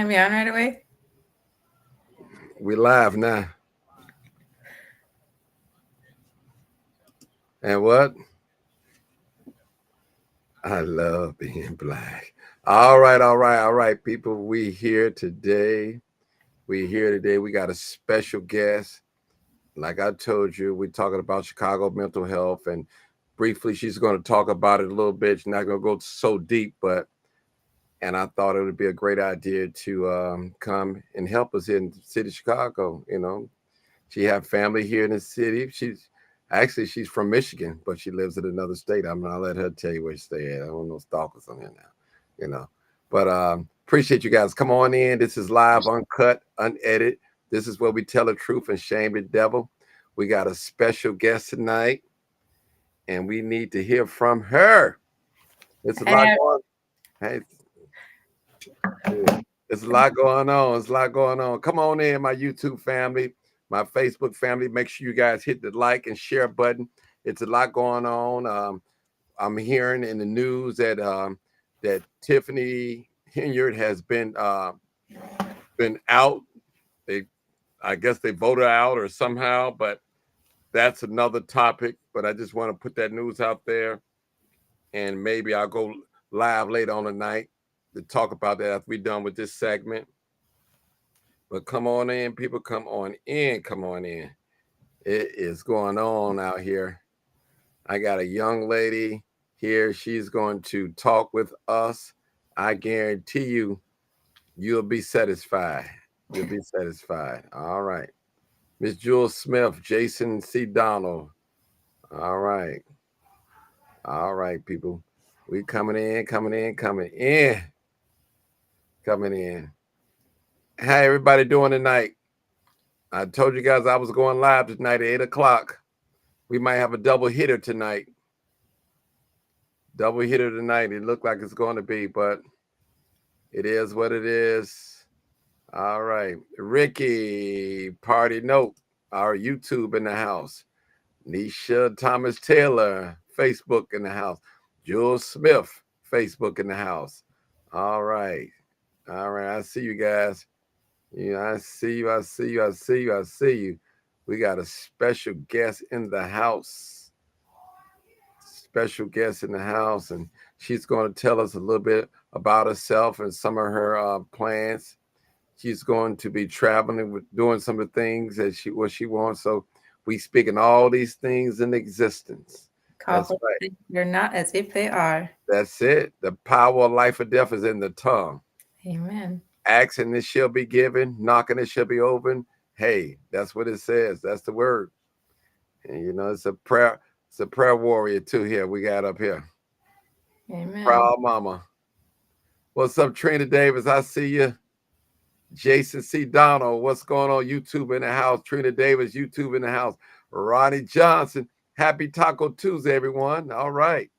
turn me on right away? We live now. And what? I love being black. All right, people. We here today. We here today. We got a special guest. Like I told you, we're talking about Chicago mental health, and briefly, she's going to talk about it a little bit. She's not going to go so deep, but and I thought it would be a great idea to come and help us in the city of Chicago. She have family here in the city. She's from Michigan, but she lives in another state. I'm gonna let her tell you where she stay at. I don't know stalkers on here now, you know. But appreciate you guys. Come on in. This is live, uncut, unedited. This is where we tell the truth and shame the devil. We got a special guest tonight, and we need to hear from her. It's a lot I going. Hey, yeah. There's a lot going on. It's a lot going on. Come on in, my YouTube family, my Facebook family. Make sure you guys hit the like and share button. It's a lot going on. I'm hearing in the news that Tiffany Henyard has been out. They, I guess they voted out or somehow, but that's another topic. But I just want to put that news out there, and maybe I'll go live later on tonight to talk about that after we're done with this segment. But come on in, people. Come on in. Come on in. It is going on out here. I got a young lady here. She's going to talk with us. I guarantee you'll be satisfied. You'll be satisfied. All right. Miss Jewel Smith, Jason C. Donald. All right. All right, people. We coming in, coming in, coming in, coming in. How everybody doing tonight? I told you guys I was going live tonight at 8 o'clock. We might have a double hitter tonight. Double hitter tonight. It looked like it's going to be, but it is what it is. All right. Ricky, Party Note, our YouTube in the house. Nisha Thomas Taylor, Facebook in the house. Jewel Smith, Facebook in the house. All right. All right. I see you guys. I see you. I see you. I see you. I see you. We got a special guest in the house. Special guest in the house, and she's going to tell us a little bit about herself and some of her plans. She's going to be traveling with doing some of the things that she wants. So we speaking all these things in existence. call That's for right. things they're not as if they are. That's it. The power of life or death is in the tongue. Amen. Asking it shall be given, knocking it shall be open. Hey, that's what it says. That's the word. And it's a prayer. It's a prayer warrior too. Here we got up here. Amen. Proud mama. What's up, Trina Davis? I see you. Jason C. Donald, what's going on? YouTube in the house. Trina Davis, YouTube in the house. Ronnie Johnson, happy Taco Tuesday, everyone. All right.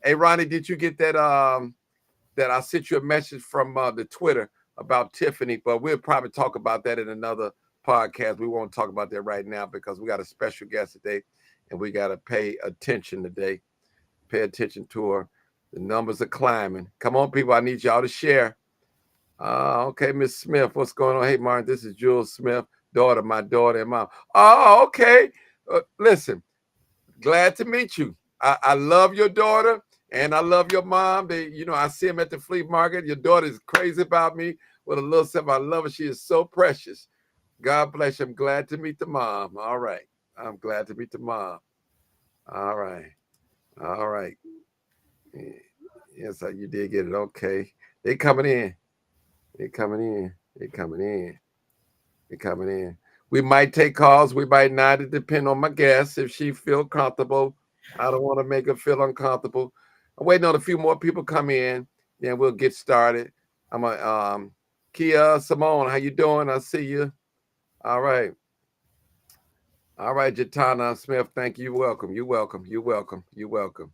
Hey, Ronnie, did you get that I sent you a message from the Twitter about Tiffany? But we'll probably talk about that in another podcast. We won't talk about that right now because we got a special guest today, and we got to pay attention today. Pay attention to her. The numbers are climbing. Come on, people. I need y'all to share. Okay, Miss Smith, what's going on? Hey, Martin, this is Jules Smith, my daughter and mom. Oh, okay. Listen, glad to meet you. I love your daughter and I love your mom. I see them at the flea market. Your daughter is crazy about me with a little stuff. I love her. She is so precious. God bless you. I'm glad to meet the mom. All right. I'm glad to meet the mom. All right. All right. Yes, you did get it. Okay. They coming in. They coming in. They coming in. They coming in. We might take calls. We might not. It depend on my guest. If she feel comfortable, I don't want to make her feel uncomfortable. I'm waiting on a few more people come in. Then we'll get started. I'm a Kia Simone. How you doing? I see you. All right. All right, Jatana Smith. Thank you. You're welcome. You're welcome. You're welcome. You're welcome.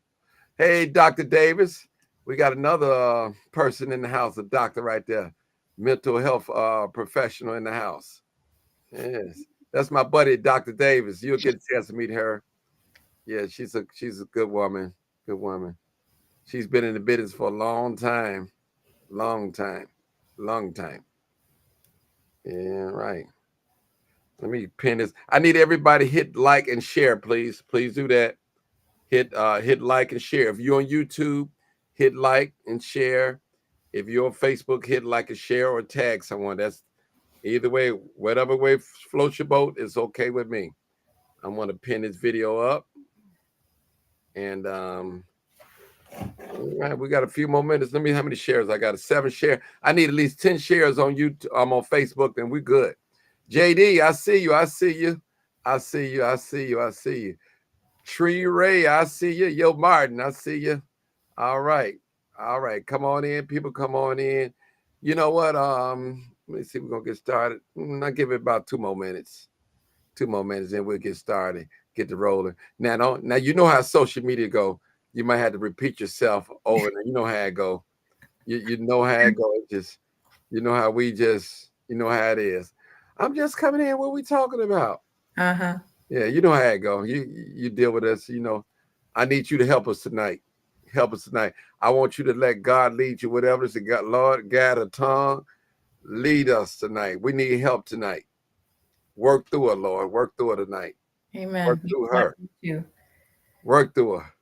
Hey, Dr. Davis. We got another person in the house, a doctor right there, mental health professional in the house. Yes, that's my buddy, Dr. Davis. You'll get a chance to meet her. Yeah, she's a good woman. Good woman. She's been in the business for a long time, long time, long time. Yeah, right. Let me pin this. I need everybody hit like and share, please. Please do that. Hit like and share. If you're on YouTube, hit like and share. If you're on Facebook, hit like and share or tag someone. That's either way, whatever way floats your boat is okay with me. I'm gonna pin this video up, and all right, we got a few more minutes. Let me how many shares I got. A 7 share. I need at least 10 shares on YouTube. I'm on Facebook, then we good. JD, I see you. I see you. I see you. I see you. I see you. Tree Ray, I see you. Yo, Martin, I see you. All right. All right. Come on in. People come on in. You know what? Let me see. We're gonna get started. I'll give it about 2 more minutes. 2 more minutes, and we'll get started. Get the rolling. Now you know how social media go. You might have to repeat yourself over and you know how it go. You know how it go. It just you know how we just you know how it is. I'm just coming in. What we talking about? Uh-huh. Yeah, you know how it go. You deal with us. You know, I need you to help us tonight. Help us tonight. I want you to let God lead you. Whatever it's got, Lord, guide a tongue. Lead us tonight. We need help tonight. Work through her, Lord. Work through her tonight. Work Amen. through That her. too. Work through her.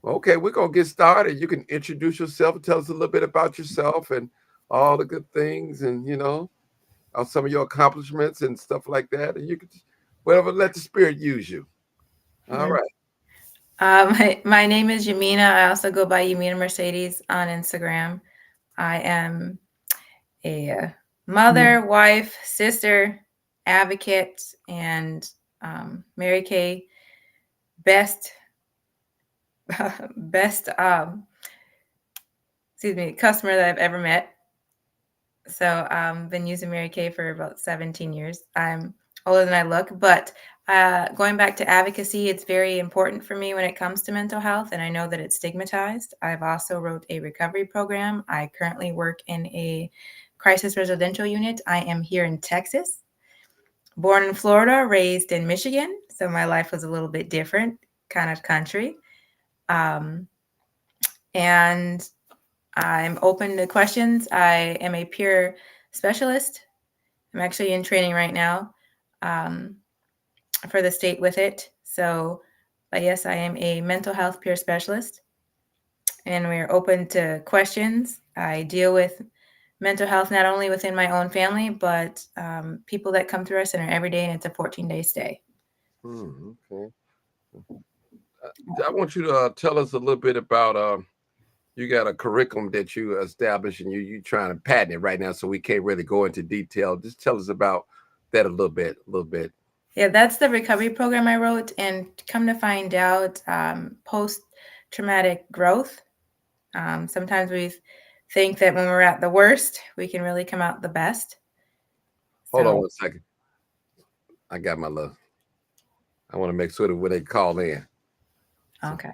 Okay, we're gonna get started. You can introduce yourself and tell us a little bit about yourself and all the good things and some of your accomplishments and stuff like that. And you can whatever, let the spirit use you. All Amen. right. My name is Yamina. I also go by Yamina Mercedes on Instagram. I am a mother, wife, sister, advocate, and Mary Kay best best customer that I've ever met. So been using Mary Kay for about 17 years. I'm older than I look, but going back to advocacy, it's very important for me when it comes to mental health, and I know that it's stigmatized. I've also wrote a recovery program. I currently work in a crisis residential unit. I am here in Texas, born in Florida, raised in Michigan, so my life was a little bit different, kind of country. Um, and I'm open to questions. I am a peer specialist. I'm actually in training right now um, for the state with it. So, but yes, I am a mental health peer specialist, and we're open to questions. I deal with mental health not only within my own family, but people that come through our center every day, and it's a 14-day stay. Okay. I want you to tell us a little bit about you got a curriculum that you established and you trying to patent it right now, so we can't really go into detail. Just tell us about that a little bit, a little bit. Yeah, that's the recovery program I wrote, and come to find out, post-traumatic growth. Sometimes we think that when we're at the worst, we can really come out the best. Hold on So, one second. I got my love. I want to make sure that when they call in. So, okay.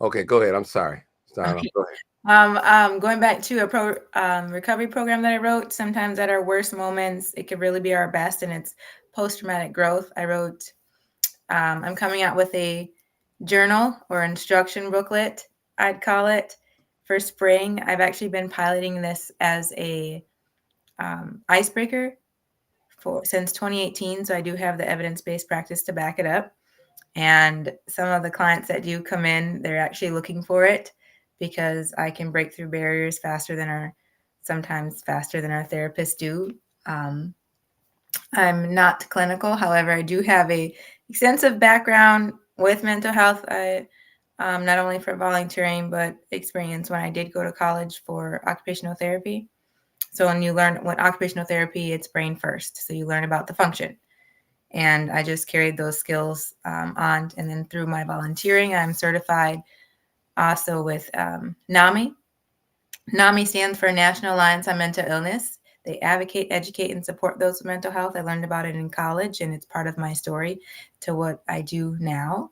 okay, go ahead. I'm sorry. Sorry, Okay. go ahead. Going back to a recovery program that I wrote, sometimes at our worst moments, it could really be our best, and it's post-traumatic growth. I wrote, I'm coming out with a journal or instruction booklet, I'd call it, for spring. I've actually been piloting this as a icebreaker since 2018, so I do have the evidence-based practice to back it up. And some of the clients that do come in, they're actually looking for it because I can break through barriers sometimes faster than our therapists do. I'm not clinical, however, I do have a extensive background with mental health. I not only for volunteering, but experience when I did go to college for occupational therapy. So when occupational therapy, it's brain first. So you learn about the function. And I just carried those skills on. And then through my volunteering, I'm certified also with NAMI. NAMI stands for National Alliance on Mental Illness. They advocate, educate, and support those with mental health. I learned about it in college, and it's part of my story to what I do now.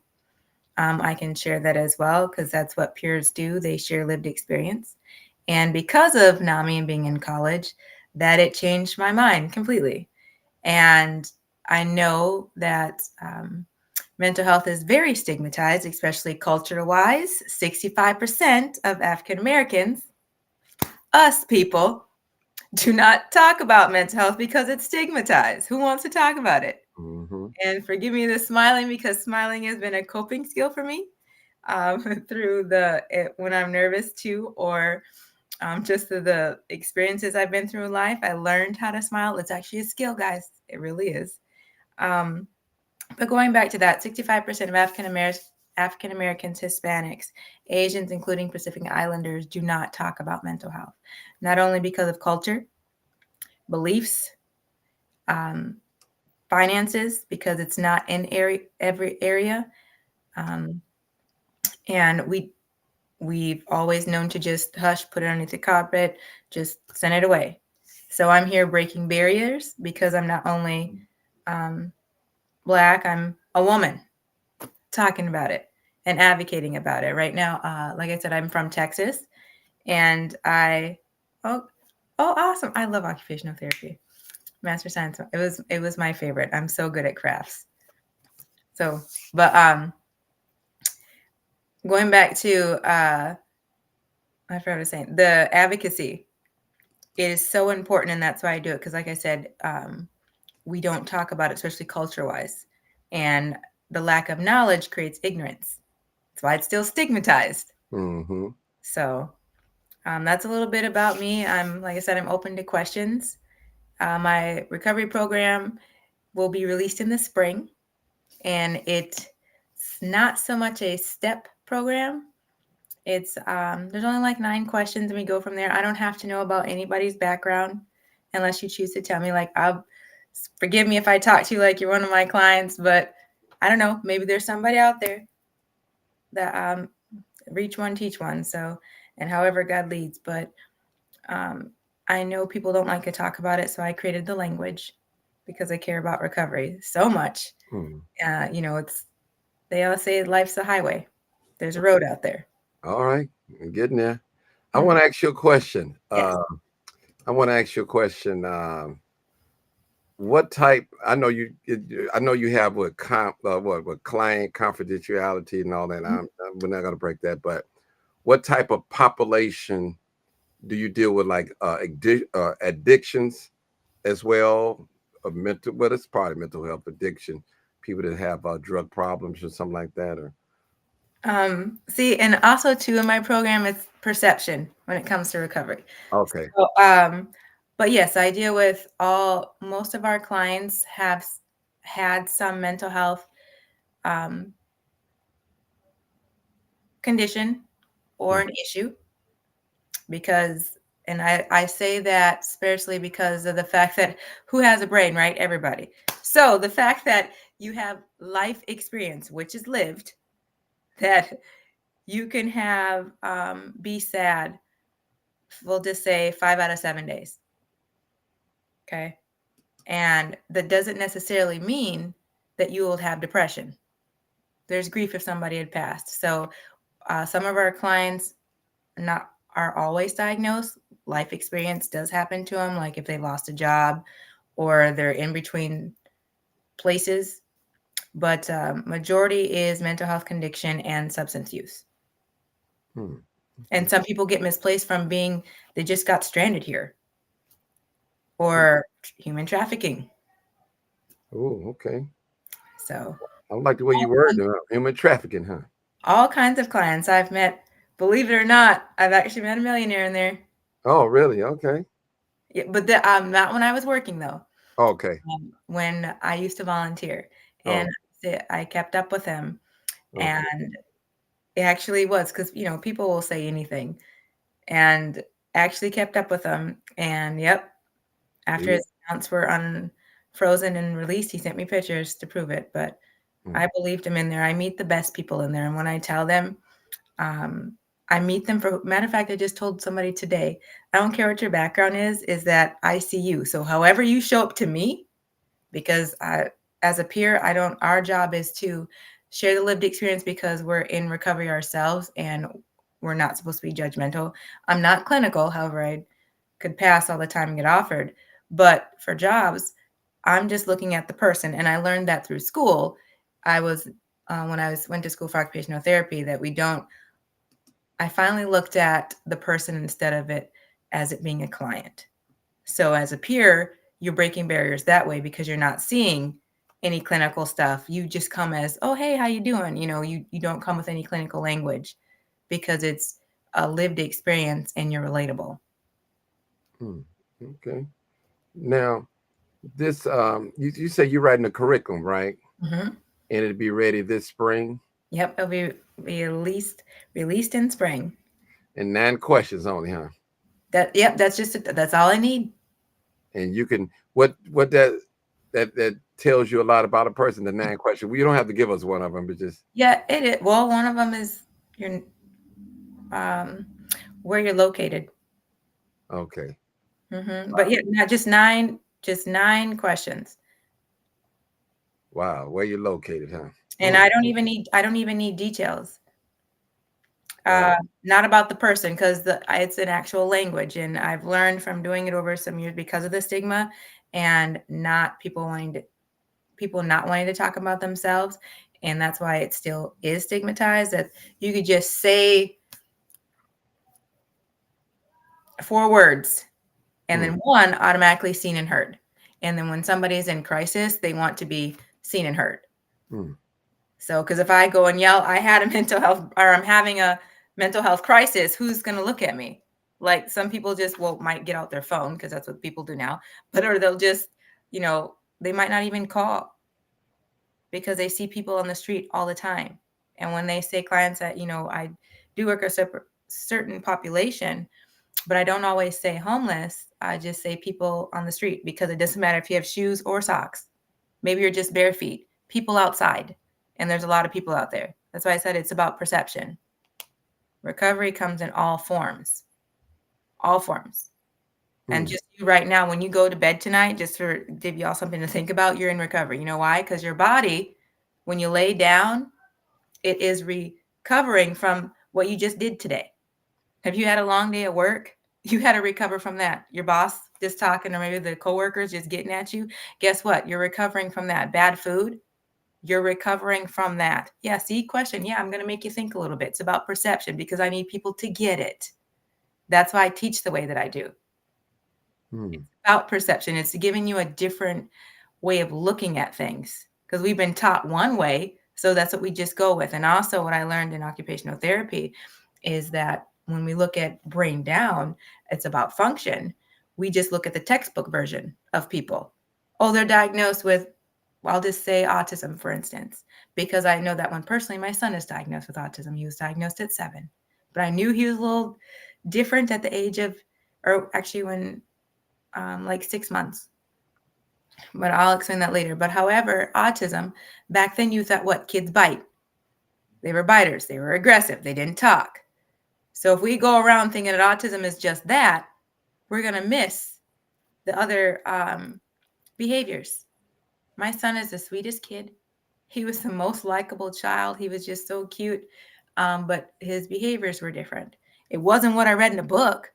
I can share that as well because that's what peers do. They share lived experience. And because of NAMI and being in college, that it changed my mind completely. And I know that Mental health is very stigmatized, especially culture-wise. 65% of African Americans, us people, do not talk about mental health because it's stigmatized. Who wants to talk about it? Mm-hmm. And forgive me the smiling, because smiling has been a coping skill for me through when I'm nervous too, or just the experiences I've been through in life. I learned how to smile. It's actually a skill, guys. It really is. But going back to that, 65% of African Americans, Hispanics, Asians, including Pacific Islanders, do not talk about mental health, not only because of culture, beliefs, um, finances, because it's not in every area, and we've always known to just hush, put it underneath the carpet, just send it away. So I'm here breaking barriers because I'm not only Black, I'm a woman talking about it and advocating about it right now. Like I said, I'm from Texas, and oh awesome! I love occupational therapy, master science. It was my favorite. I'm so good at crafts. So, but going back to I forgot what I was saying. The advocacy, it is so important, and that's why I do it. Because, like I said, we don't talk about it, especially culture-wise, and the lack of knowledge creates ignorance. That's why it's still stigmatized. Mm-hmm. So that's a little bit about me. Like I said, I'm open to questions. My recovery program will be released in the spring, and it's not so much a step program. It's there's only like 9 questions, and we go from there. I don't have to know about anybody's background unless you choose to tell me. Like, forgive me if I talk to you like you're one of my clients, but I don't know. Maybe there's somebody out there that reach one, teach one. So, and however God leads. But I know people don't like to talk about it, so I created the language because I care about recovery so much. It's they all say life's a highway. There's a road out there. All right, I'm getting there. I Mhm. want to ask you a question. Yes. I want to ask you a question. What type? I know you have what client confidentiality and all that. We're not going to break that. But what type of population do you deal with? Like addictions as well, mental. Well, it's probably mental health addiction. People that have drug problems or something like that. Or See, and also too in my program, it's perception when it comes to recovery. okay. So, but yes, I deal with most of our clients have had some mental health um, condition or Mm, an issue because, and I say that spiritually because of the fact that who has a brain, right? Everybody. So the fact that you have life experience, which is lived, that you can have be sad, we'll just say 5 out of 7 days. Okay. And that doesn't necessarily mean that you will have depression. There's grief if somebody had passed. So some of our clients not are always diagnosed. Life experience does happen to them, like if they lost a job or they're in between places. But majority is mental health condition and substance use. mm, And some people get misplaced from they just got stranded here or human trafficking. oh, okay. So I like the way you word human trafficking, huh? all kinds of clients I've met. Believe it or not, I've actually met a millionaire in there. Oh, really? Okay. Yeah, but not when I was working though. Okay. When I used to volunteer, and Oh, I kept up with him, okay. and it actually was because people will say anything, and actually kept up with him. And yep, after Yeah. his accounts were unfrozen and released, he sent me pictures to prove it. But Mm, I believed him in there. I meet the best people in there, and when I tell them, um, I meet them for matter of fact, I just told somebody today, I don't care what your background is that I see you. So however you show up to me, because as a peer, our job is to share the lived experience because we're in recovery ourselves and we're not supposed to be judgmental. I'm not clinical, however, I could pass all the time and get offered. But for jobs, I'm just looking at the person. And I learned that through school. I was when I went to school for occupational therapy, that we don't. I finally looked at the person instead of it as it being a client. So as a peer, you're breaking barriers that way because you're not seeing any clinical stuff. You just come as, oh, hey, how you doing? You don't come with any clinical language because it's a lived experience and you're relatable. Okay. Now, this you say you're writing a curriculum, right? Mm-hmm. And it'll be ready this spring. Yep, it'll be released in spring. And 9 questions only, huh? Yep, that's all I need. And you can what that tells you a lot about a person. The 9 questions. Well, you don't have to give us one of them, but just Yeah, it is. Well, one of them is your um, where you're located. okay. But yeah, not just 9 questions. Wow, where you're located, huh? And I don't even need details. Wow. Not about the person because it's an actual language, and I've learned from doing it over some years because of the stigma and not people not wanting to talk about themselves, and that's why it still is stigmatized. That you could just say 4 words, and then one automatically seen and heard, and then when somebody's in crisis, they want to be seen and heard. So, because if I go and yell, I had a mental health, or I'm having a mental health crisis, who's going to look at me? Like some people just might get out their phone because that's what people do now, or they'll just, they might not even call because they see people on the street all the time. And when they say clients that, I do work a certain population, but I don't always say homeless. I just say people on the street because it doesn't matter if you have shoes or socks. Maybe you're just bare feet, people outside. And there's a lot of people out there. That's why I said it's about perception. Recovery comes in all forms, all forms. And just you right now, when you go to bed tonight, just to give you all something to think about, you're in recovery. You know why? Because your body, when you lay down, it is recovering from what you just did today. Have you had a long day at work? You had to recover from that. Your boss just talking, or maybe the coworkers just getting at you. Guess what? You're recovering from that. Bad food, you're recovering from that. Yeah, see, question. Yeah, I'm going to make you think a little bit. It's about perception because I need people to get it. That's why I teach the way that I do. It's about perception. It's giving you a different way of looking at things because we've been taught one way. So that's what we just go with. And also, what I learned in occupational therapy is that when we look at brain down, it's about function. We just look at the textbook version of people. Oh, they're diagnosed with, I'll just say autism, for instance, because I know that one personally. My son is diagnosed with autism. He was diagnosed at 7, but I knew he was a little different at the age of, or actually when like 6 months. But I'll explain that later. But however, autism, back then you thought what? Kids bite. They were biters. They were aggressive. They didn't talk. So if we go around thinking that autism is just that, we're going to miss the other behaviors. My son is the sweetest kid. He was the most likable child. He was just so cute. But his behaviors were different. It wasn't what I read in a book.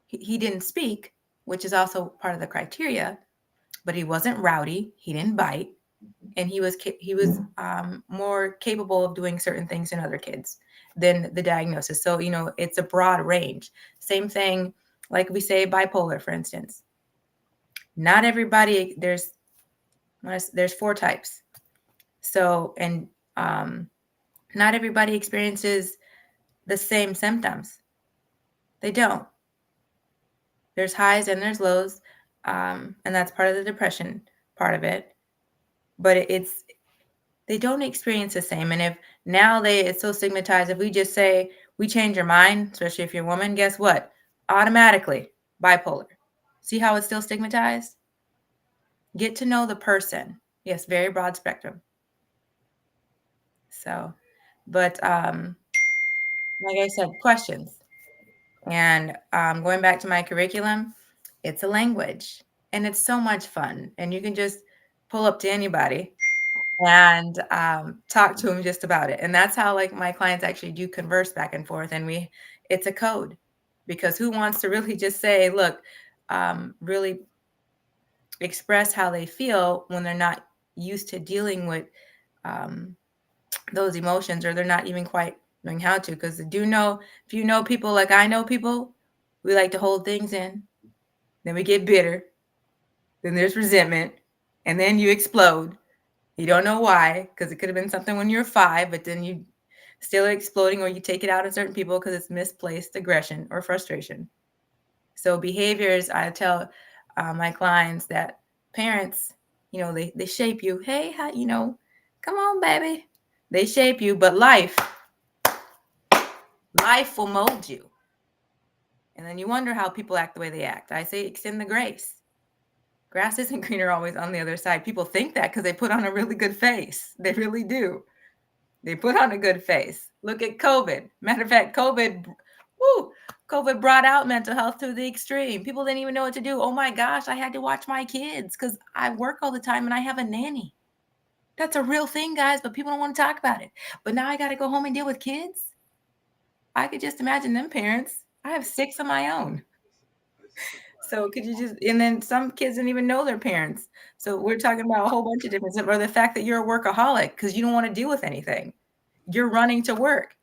He didn't speak, which is also part of the criteria, but he wasn't rowdy. He didn't bite. And he was more capable of doing certain things than other kids than the diagnosis. So, it's a broad range. Same thing, like we say bipolar, for instance. Not everybody, there's 4 types. So, and not everybody experiences the same symptoms. They don't. There's highs and there's lows, and that's part of the depression part of it. But they don't experience the same. And if now it's so stigmatized, if we just say we change your mind, especially if you're a woman, guess what? Automatically bipolar. See how it's still stigmatized? Get to know the person. Yes, very broad spectrum. So, but like I said, questions. And going back to my curriculum, it's a language and it's so much fun. And you can just pull up to anybody and talk to them just about it. And that's how like my clients actually do converse back and forth. And it's a code because who wants to really just say, look, really express how they feel when they're not used to dealing with those emotions, or they're not even quite knowing how to. Because do know, if you know people like I know people, we like to hold things in, then we get bitter, then there's resentment, and then you explode. You don't know why, because it could have been something when you were 5, but then you still exploding, or you take it out on certain people because it's misplaced aggression or frustration. So behaviors, I tell my clients that parents, they shape you. Hey, come on, baby. They shape you, but life will mold you. And then you wonder how people act the way they act. I say extend the grace. Grass isn't greener always on the other side. People think that because they put on a really good face. They really do. They put on a good face. Look at COVID. Matter of fact, COVID brought out mental health to the extreme. People didn't even know what to do. Oh my gosh, I had to watch my kids because I work all the time and I have a nanny. That's a real thing, guys, but people don't want to talk about it. But now I got to go home and deal with kids. I could just imagine them parents. I have 6 of my own. So could you just, and then some kids didn't even know their parents. So we're talking about a whole bunch of different stuff, or the fact that you're a workaholic because you don't want to deal with anything. You're running to work.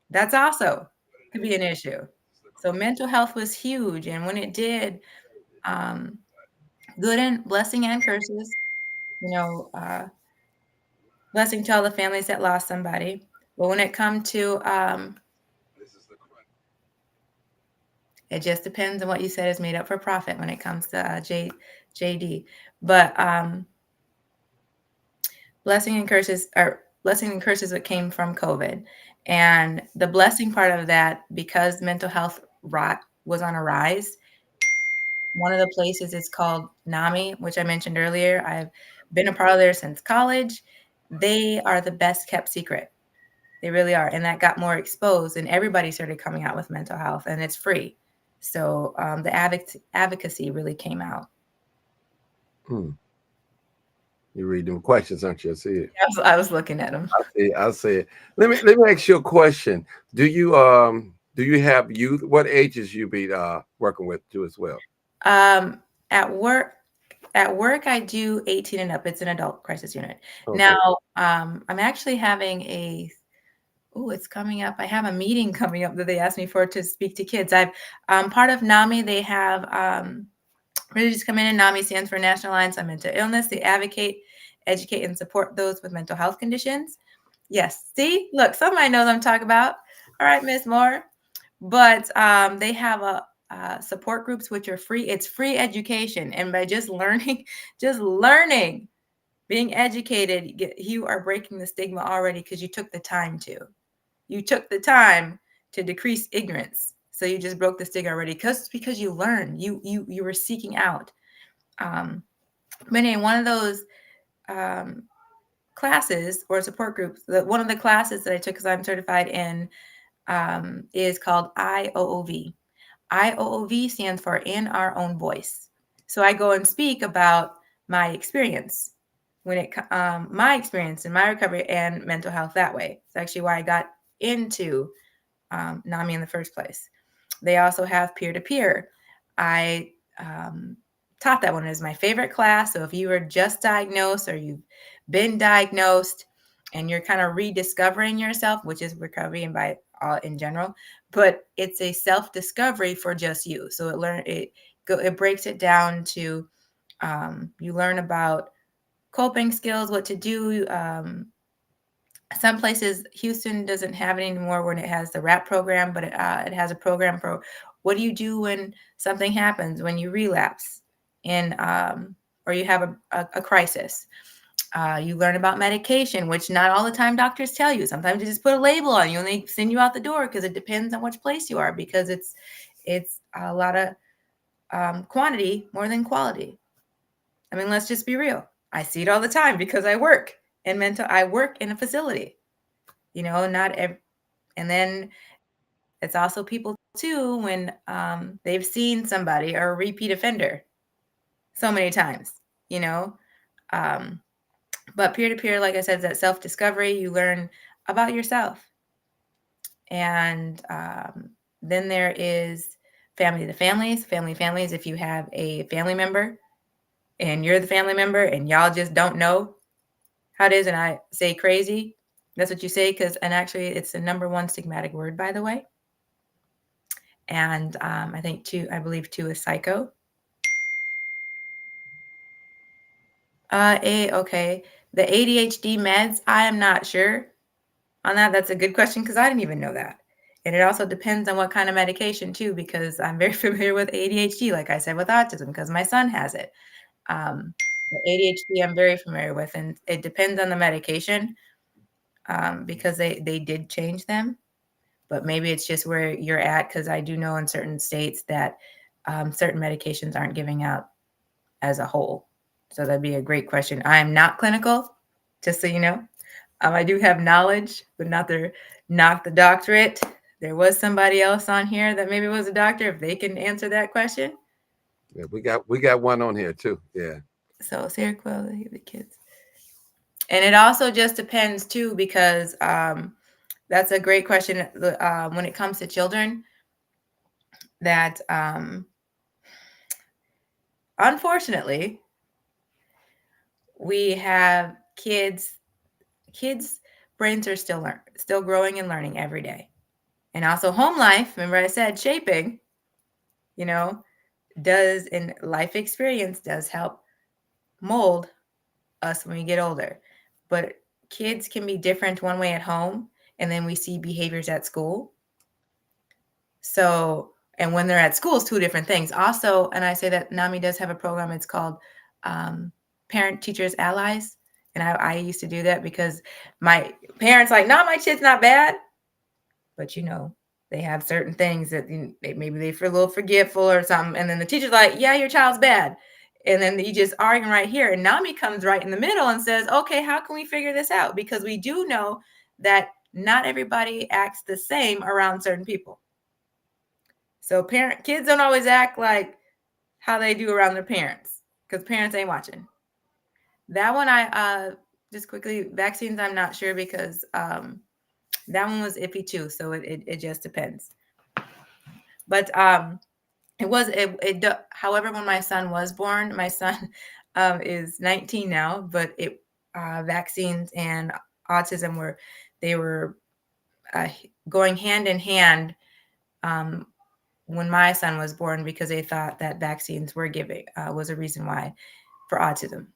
That's also could be an issue. So mental health was huge. And when it did, um, good and blessing and curses, blessing to all the families that lost somebody. But when it comes to, it just depends on what you said is made up for profit when it comes to JD. But blessing and curses what came from COVID. And the blessing part of that, because mental health was on a rise, one of the places is called NAMI, which I mentioned earlier. I've been a part of there since college. They are the best kept secret. They really are. And that got more exposed, and everybody started coming out with mental health, and it's free. So the advocacy really came out. You read them questions, aren't you? I see it. I was looking at them. I see it. Let me ask you a question. Do you have youth? What ages you be working with too as well? At work, I do 18 and up. It's an adult crisis unit. Okay. Now, I'm actually having it's coming up. I have a meeting coming up that they asked me for to speak to kids. I'm part of NAMI. They have really just come in, and NAMI stands for National Alliance on Mental Illness. They advocate, educate, and support those with mental health conditions. Yes. See, look, somebody knows what I'm talking about. All right, Miss Moore. But they have a support groups, which are free. It's free education. And by just learning, being educated, you are breaking the stigma already because you took the time to. You took the time to decrease ignorance. So you just broke the stigma already because you learned. You were seeking out. But in one of those classes or support groups, one of the classes that I took because I'm certified in is called IOOV. IOOV stands for In Our Own Voice. So I go and speak about my experience my experience in my recovery and mental health that way. It's actually why I got into NAMI in the first place. They also have peer-to-peer. I taught that one. As my favorite class. So if you were just diagnosed or you've been diagnosed and you're kind of rediscovering yourself, which is recovery and by all in general, but it's a self-discovery for just you. So it breaks it down to you learn about coping skills, what to do. Some places, Houston doesn't have it anymore when it has the RAP program, but it has a program for what do you do when something happens, when you relapse or you have a crisis. You learn about medication, which not all the time doctors tell you. Sometimes they just put a label on you and they send you out the door because it depends on which place you are, because it's a lot of quantity more than quality. I mean, let's just be real. I see it all the time because I work in a facility, and then it's also people too, when they've seen somebody or a repeat offender so many times, but peer-to-peer, like I said, is that self-discovery. You learn about yourself. And then there is family to families, families. If you have a family member and you're the family member and y'all just don't know, How it is, and I say crazy. That's what you say, and actually, it's the number one stigmatic word, by the way. And I believe two is psycho. Okay. The ADHD meds, I am not sure on that. That's a good question because I didn't even know that. And it also depends on what kind of medication too, because I'm very familiar with ADHD, like I said, with autism, because my son has it. The ADHD I'm very familiar with, and it depends on the medication, because they did change them, but maybe it's just where you're at, because I do know in certain states that certain medications aren't giving out as a whole. So that'd be a great question. I'm not clinical, just so you know. I do have knowledge, but not the doctorate. There was somebody else on here that maybe was a doctor. If they can answer that question. Yeah, we got one on here too. Yeah. So Seroquel, the kids, and it also just depends too, because that's a great question. When it comes to children, that unfortunately we have kids brains are still growing and learning every day. And also home life, remember I said shaping, you know, does in life experience does help mold us when we get older. But kids can be different one way at home, and then we see behaviors at school. So, and when they're at school, it's two different things. Also, and I say that NAMI does have a program, it's called Parent Teachers Allies. And I used to do that because my parents like, no, my kid's not bad. But they have certain things that maybe they feel a little forgetful or something. And then the teacher's like, yeah, your child's bad. And then you just arguing right here. And NAMI comes right in the middle and says, okay, how can we figure this out? Because we do know that not everybody acts the same around certain people. So kids don't always act like how they do around their parents, because parents ain't watching. That one, I just quickly, vaccines, I'm not sure, because that one was iffy too. So it just depends. But however, when my son was born, my son is 19 now, but vaccines and autism were going hand in hand when my son was born, because they thought that vaccines were giving was a reason why for autism.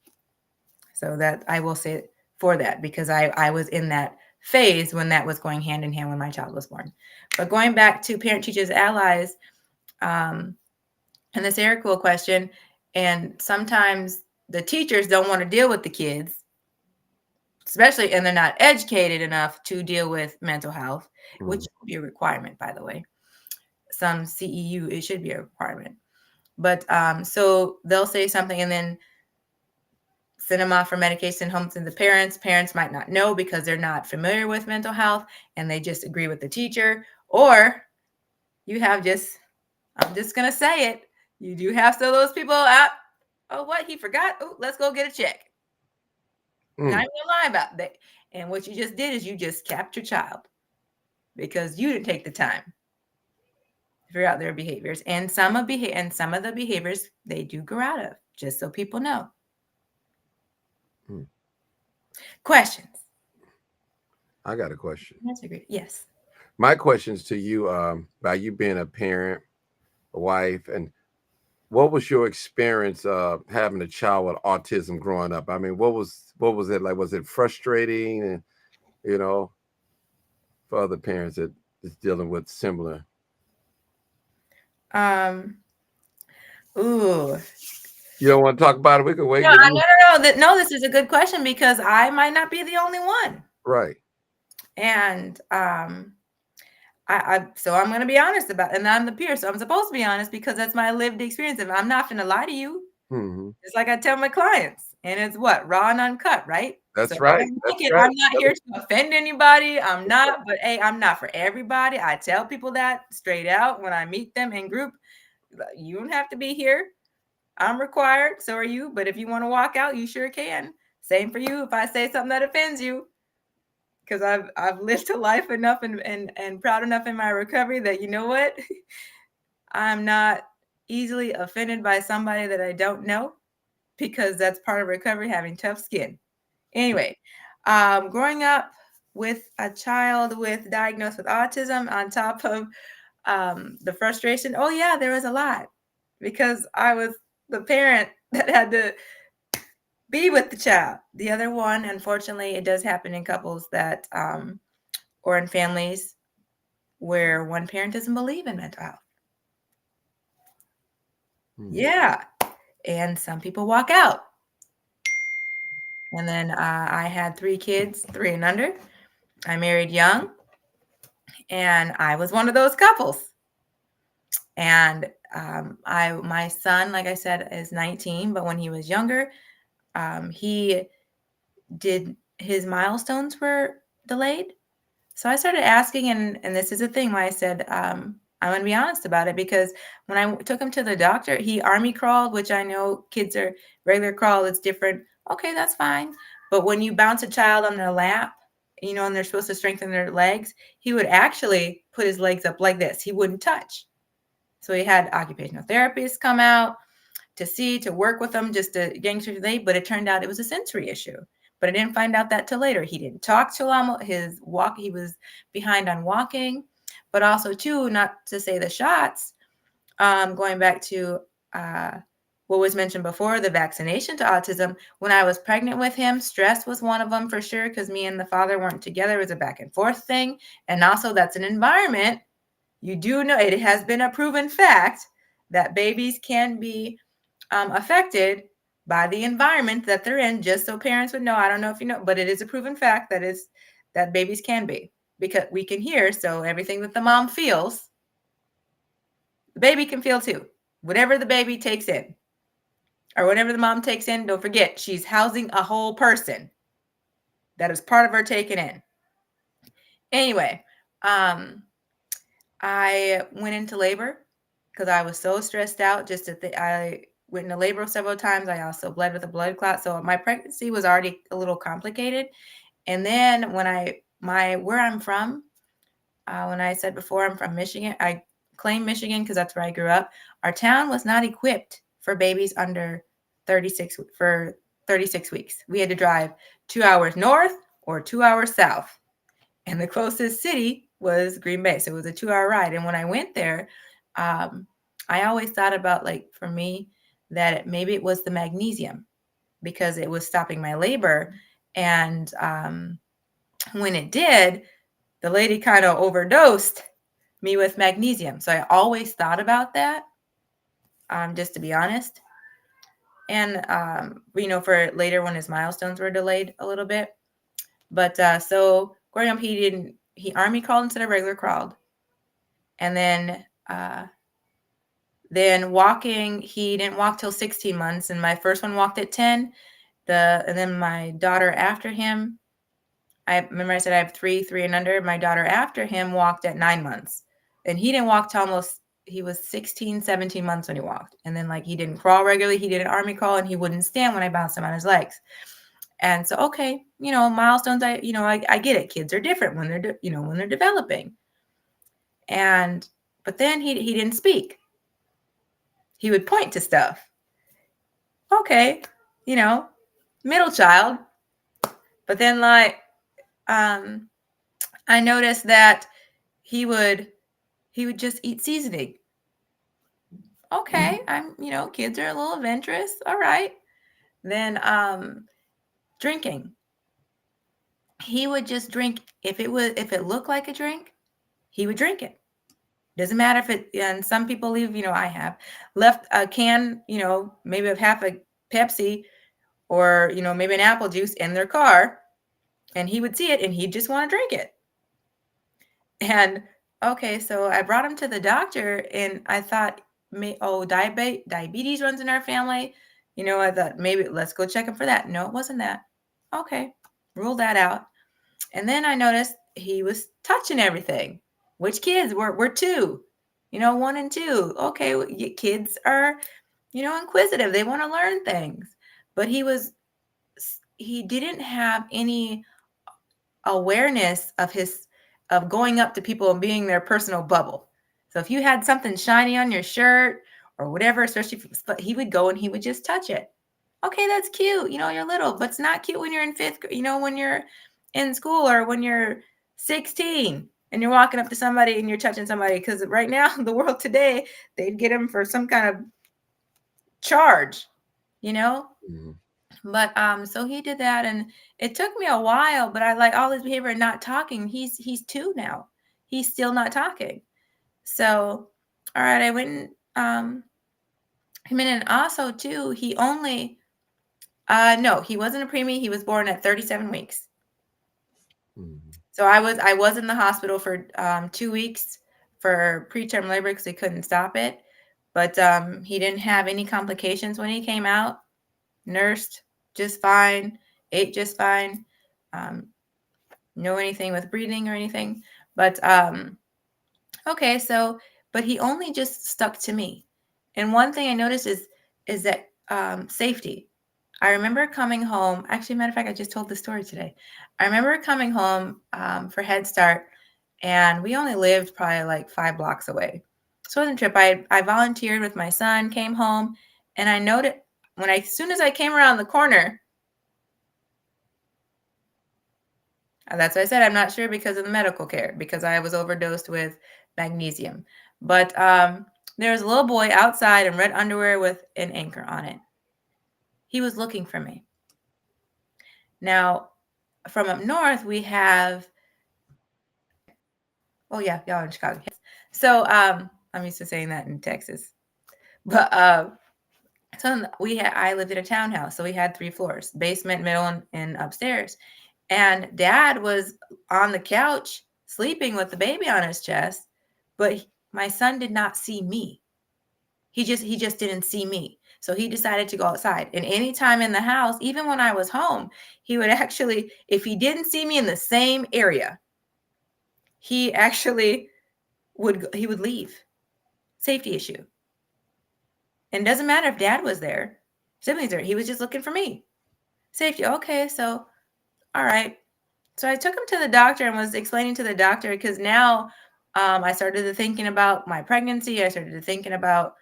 So that I will say for that, because I was in that phase when that was going hand in hand when my child was born. But going back to Parent Teachers Allies, and the Seroquel question, and sometimes the teachers don't want to deal with the kids, especially, and they're not educated enough to deal with mental health, which should be a requirement, by the way. Some CEU, it should be a requirement. But so they'll say something and then send them off for medication home to the parents. Parents might not know because they're not familiar with mental health, and they just agree with the teacher. Or you have I'm just going to say it, you do have still those people out. Oh, what? He forgot? Oh, let's go get a check. Not even lie about that. And what you just did is you just capped your child because you didn't take the time to figure out their behaviors. And some of the behaviors they do grow out of, just so people know. Questions? I got a question. That's a great, yes. My question's to you, by you being a parent, a wife, and what was your experience having a child with autism growing up? I mean, what was it like? Was it frustrating, and for other parents that is dealing with similar? Ooh. You don't want to talk about it? We can wait. No. This is a good question, because I might not be the only one. Right. And so I'm going to be honest about it. And I'm the peer, so I'm supposed to be honest because that's my lived experience. And I'm not going to lie to you. Mm-hmm. It's like I tell my clients, and it's what? Raw and uncut, right? That's So right. I'm not here to offend anybody. I'm not, but hey, I'm not for everybody. I tell people that straight out when I meet them in group. You don't have to be here. I'm required. So are you. But if you want to walk out, you sure can. Same for you if I say something that offends you. Because I've lived a life enough and proud enough in my recovery that, you know what? I'm not easily offended by somebody that I don't know, because that's part of recovery, having tough skin. Anyway, growing up with a child with diagnosed with autism on top of the frustration. Oh yeah, there was a lot because I was the parent that had to be with the child. The other one, unfortunately, it does happen in couples that or in families where one parent doesn't believe in mental health. Yeah. And some people walk out. And then I had 3 kids, 3 and under. I married young, and I was one of those couples. And my son, like I said, is 19, but when he was younger, he did his milestones were delayed. So I started asking, and this is a thing why I said I'm going to be honest about it, because when I took him to the doctor, he army crawled, which I know kids are regular crawl. It's different. Okay, that's fine. But when you bounce a child on their lap, and they're supposed to strengthen their legs, he would actually put his legs up like this. He wouldn't touch. So he had occupational therapists come out to work with him, just to getting through the day. But it turned out it was a sensory issue. But I didn't find out that till later. He didn't talk too long. He was behind on walking, but also too, not to say the shots. Going back to what was mentioned before, the vaccination to autism. When I was pregnant with him, stress was one of them for sure, because me and the father weren't together. It was a back and forth thing, and also that's an environment. You do know it has been a proven fact that babies can be affected by the environment that they're in, just so parents would know. I don't know if you know, but it is a proven fact that babies can be, because we can hear. So everything that the mom feels, the baby can feel too. Whatever the baby takes in or whatever the mom takes in, don't forget, she's housing a whole person. That is part of her taking in. Anyway, I went into labor because I was so stressed out. I went into labor several times. I also bled with a blood clot. So my pregnancy was already a little complicated. And then where I'm from, when I said before I'm from Michigan, I claim Michigan because that's where I grew up. Our town was not equipped for babies under 36 weeks. We had to drive 2 hours north or 2 hours south. And the closest city was Green Bay. So it was a 2-hour ride. And when I went there, I always thought about, like, for me, that maybe it was the magnesium because it was stopping my labor. And when it did, the lady kind of overdosed me with magnesium. So I always thought about that, just to be honest. And, for later when his milestones were delayed a little bit. But so growing up, he army crawled instead of regular crawled. And then walking, he didn't walk till 16 months. And my first one walked at 10. And then my daughter after him, I remember I said I have 3 and under. My daughter after him walked at 9 months. And he didn't walk till he was 16, 17 months when he walked. And then, like, he didn't crawl regularly. He did an army crawl, and he wouldn't stand when I bounced him on his legs. And so, okay, milestones, I get it. Kids are different when they're developing. But then he didn't speak. He would point to stuff. Okay, middle child. But then, like, I noticed that he would just eat seasoning. Okay, kids are a little adventurous. All right. Then drinking. He would just drink if it looked like a drink, he would drink it. Doesn't matter if it, and some people leave, I have left a can, maybe of half a Pepsi or, maybe an apple juice in their car, and he would see it and he'd just want to drink it. And okay, so I brought him to the doctor, and I thought, diabetes runs in our family. I thought maybe let's go check him for that. No, it wasn't that. Okay, rule that out. And then I noticed he was touching everything. Which kids? We're 2, 1 and 2. Okay, kids are, inquisitive. They want to learn things. But he didn't have any awareness of going up to people and being their personal bubble. So if you had something shiny on your shirt or whatever, especially he would go and he would just touch it. Okay, that's cute. You're little, but it's not cute when you're in fifth, when you're in school or when you're 16 and you're walking up to somebody and you're touching somebody. Because right now, the world today, they'd get them for some kind of charge, you know? Mhm. But so he did that, and it took me a while, but I like all his behavior and not talking. He's 2 now. He's still not talking. So, all right, I went and and also too, he only no, he wasn't a preemie. He was born at 37 weeks. Mhm. So I was in the hospital for 2 weeks for preterm labor because they couldn't stop it. But he didn't have any complications when he came out. Nursed just fine, ate just fine. Um, no anything with breathing or anything. But okay, so but he only just stuck to me. And one thing I noticed is that safety. I remember coming home. Actually, matter of fact, I just told the story today. I remember coming home for Head Start, and we only lived probably like 5 blocks away. So it wasn't a trip. I volunteered with my son, came home, and I noted as soon as I came around the corner, that's why I said I'm not sure because of the medical care, because I was overdosed with magnesium. But there was a little boy outside in red underwear with an anchor on it. He was looking for me. Now, from up north, we have, oh yeah, y'all in Chicago. Yes. So I'm used to saying that in Texas. But I lived in a townhouse, so we had 3 floors: basement, middle, and upstairs. And dad was on the couch sleeping with the baby on his chest, but my son did not see me. He just didn't see me. So he decided to go outside. And anytime in the house, even when I was home, he would actually, if he didn't see me in the same area, he actually would leave. Safety issue. And it doesn't matter if dad was there, siblings there. He was just looking for me. Safety. Okay, so all right. So I took him to the doctor and was explaining to the doctor because now I started to thinking about my pregnancy. I started to thinking about,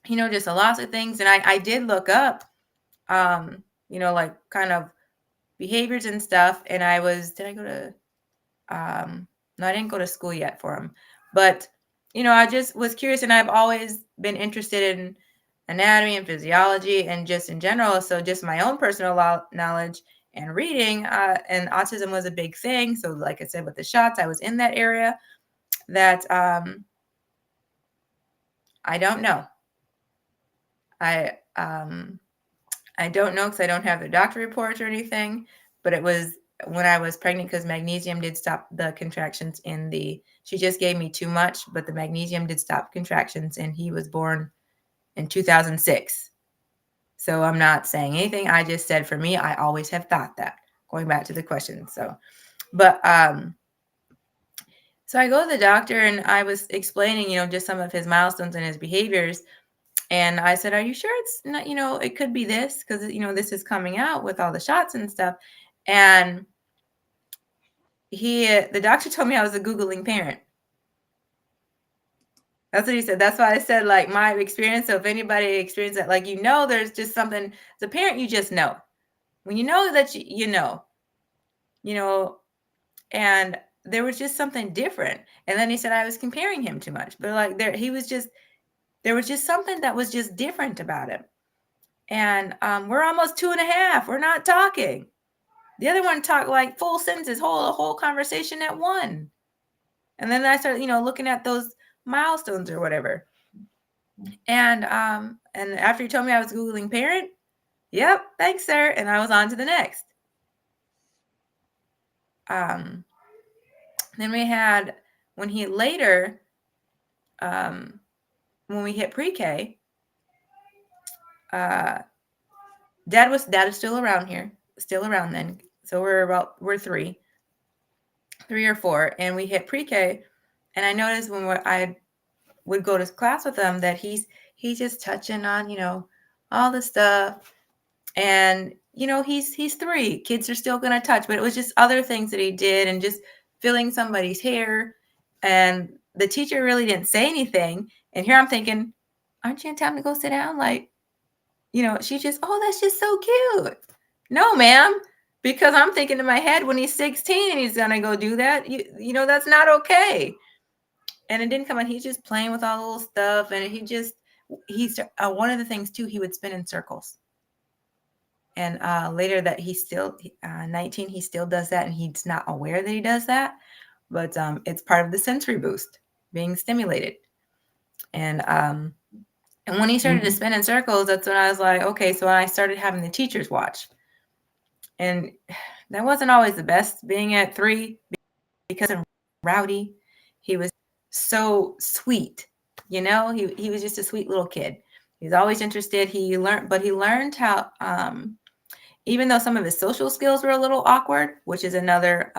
just a lot of things. And I did look up, like kind of behaviors and stuff. And did I go to, no, I didn't go to school yet for him. But, I just was curious, and I've always been interested in anatomy and physiology and just in general. So just my own personal knowledge and reading, and autism was a big thing. So like I said, with the shots, I was in that area. That I don't know. I I don't know because I don't have the doctor reports or anything, but it was when I was pregnant because magnesium did stop the contractions she just gave me too much, but the magnesium did stop contractions, and he was born in 2006. So I'm not saying anything. I just said for me, I always have thought that, going back to the question. But so I go to the doctor and I was explaining, just some of his milestones and his behaviors. And I said, "Are you sure it's not, it could be this because, this is coming out with all the shots and stuff." And the doctor told me I was a Googling parent. That's what he said. That's why I said, like, my experience. So if anybody experienced that, like, there's just something, as a parent, you just know. When you know that you know, and there was just something different. And then he said I was comparing him too much. But like there was just something that was just different about him. And we're almost 2.5. We're not talking. The other one talked like full sentences, whole conversation at one. And then I started, looking at those milestones or whatever. And after he told me I was Googling parent, yep, thanks, sir. And I was on to the next. Then we had when he later, when we hit pre-K, dad is still around here, still around then. So we're 3 or 4, and we hit pre-K. And I noticed when I would go to class with him that he's just touching on, all the stuff. And, he's 3. Kids are still going to touch, but it was just other things that he did and just feeling somebody's hair. And the teacher really didn't say anything. And here I'm thinking, aren't you going to tell him to go sit down? Like, She's just, oh, that's just so cute. No, ma'am, because I'm thinking in my head when he's 16 and he's gonna go do that, that's not okay. And it didn't come out. He's just playing with all the little stuff, and he's one of the things too. He would spin in circles, and later that he's still 19, he still does that, and he's not aware that he does that, but it's part of the sensory boost, being stimulated, and when he started to spin in circles, that's when I was like, okay. So I started having the teachers watch, and that wasn't always the best. Being at 3, because of rowdy, he was so sweet. He was just a sweet little kid. He's always interested. He learned how, even though some of his social skills were a little awkward, which is another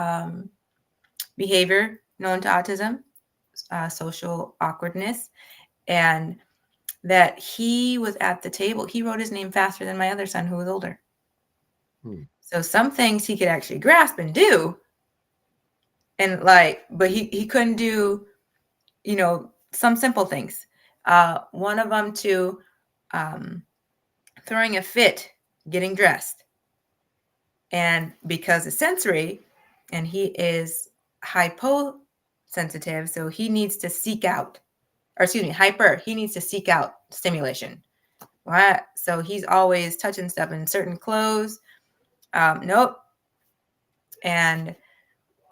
behavior known to autism, social awkwardness, and that he was at the table. He wrote his name faster than my other son, who was older. So some things he could actually grasp and do, and but he couldn't do, some simple things. One of them to throwing a fit, getting dressed, and because it's sensory, and he is hyposensitive, so he needs to seek out, or excuse me, hyper. He needs to seek out stimulation. Right? So he's always touching stuff in certain clothes. Nope. And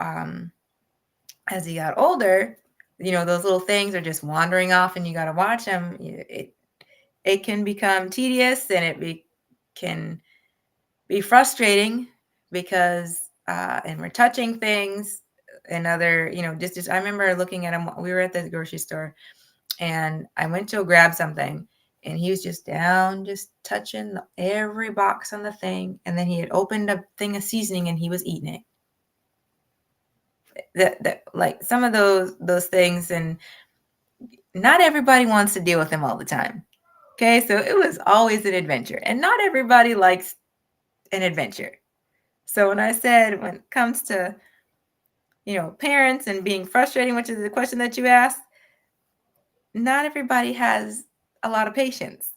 as he got older, those little things are just wandering off, and you got to watch them. It can become tedious, and can be frustrating because, and we're touching things and other, just I remember looking at him. We were at the grocery store, and I went to grab something, and he was just down, just touching every box on the thing. And then he had opened a thing of seasoning, and he was eating it. That like some of those things, and not everybody wants to deal with them all the time. Okay, so it was always an adventure, and not everybody likes an adventure. So when I said, when it comes to parents and being frustrating, which is the question that you asked, not everybody has a lot of patience.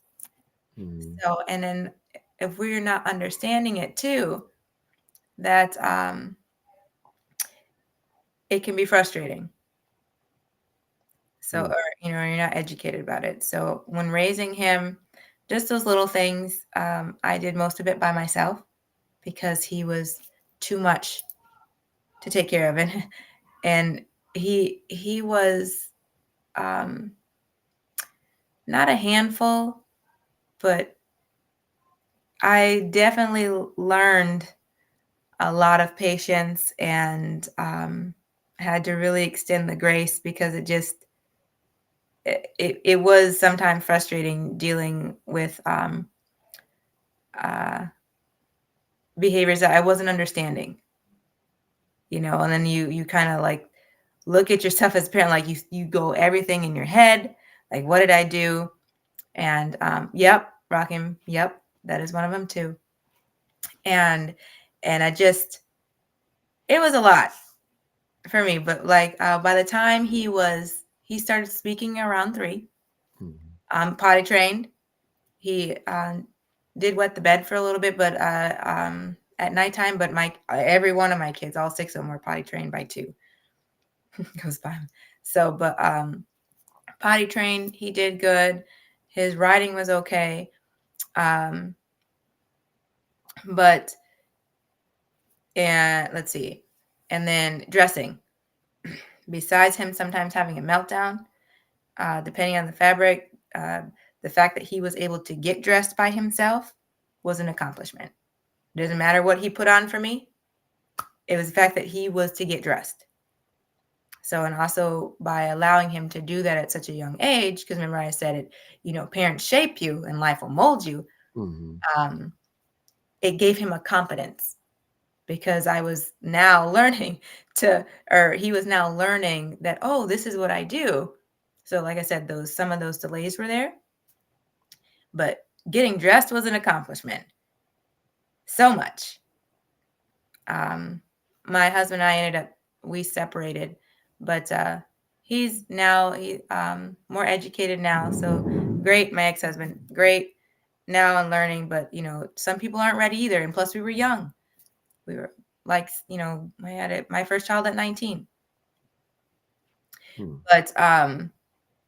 So, and then if we're not understanding it too, that it can be frustrating. So, or you're not educated about it. So when raising him, just those little things, I did most of it by myself because he was too much to take care of, and he was not a handful, but I definitely learned a lot of patience, and had to really extend the grace, because it was sometimes frustrating dealing with behaviors that I wasn't understanding, and then you kind of like look at yourself as a parent, like you go everything in your head, like, what did I do? And yep, rocking, yep, that is one of them too. And it was a lot for me, but like by the time he started speaking around 3, potty trained. He did wet the bed for a little bit, but at nighttime. But every one of my kids, all 6 of them, were potty trained by 2. Goes by. So, but potty trained, he did good. His writing was okay. But, and let's see, and then dressing. Besides him sometimes having a meltdown, depending on the fabric, the fact that he was able to get dressed by himself was an accomplishment. It doesn't matter what he put on for me. It was the fact that he was to get dressed. So, and also by allowing him to do that at such a young age, because remember I said it, parents shape you and life will mold you. It gave him a confidence, because I was now learning he was now learning that, oh, this is what I do. So like I said, some of those delays were there, but getting dressed was an accomplishment. So much. My husband and I we separated, but he's now more educated now. So great. My ex-husband, great. now and learning, but some people aren't ready either. And plus we were young. We were like, I had my first child at 19. Hmm. But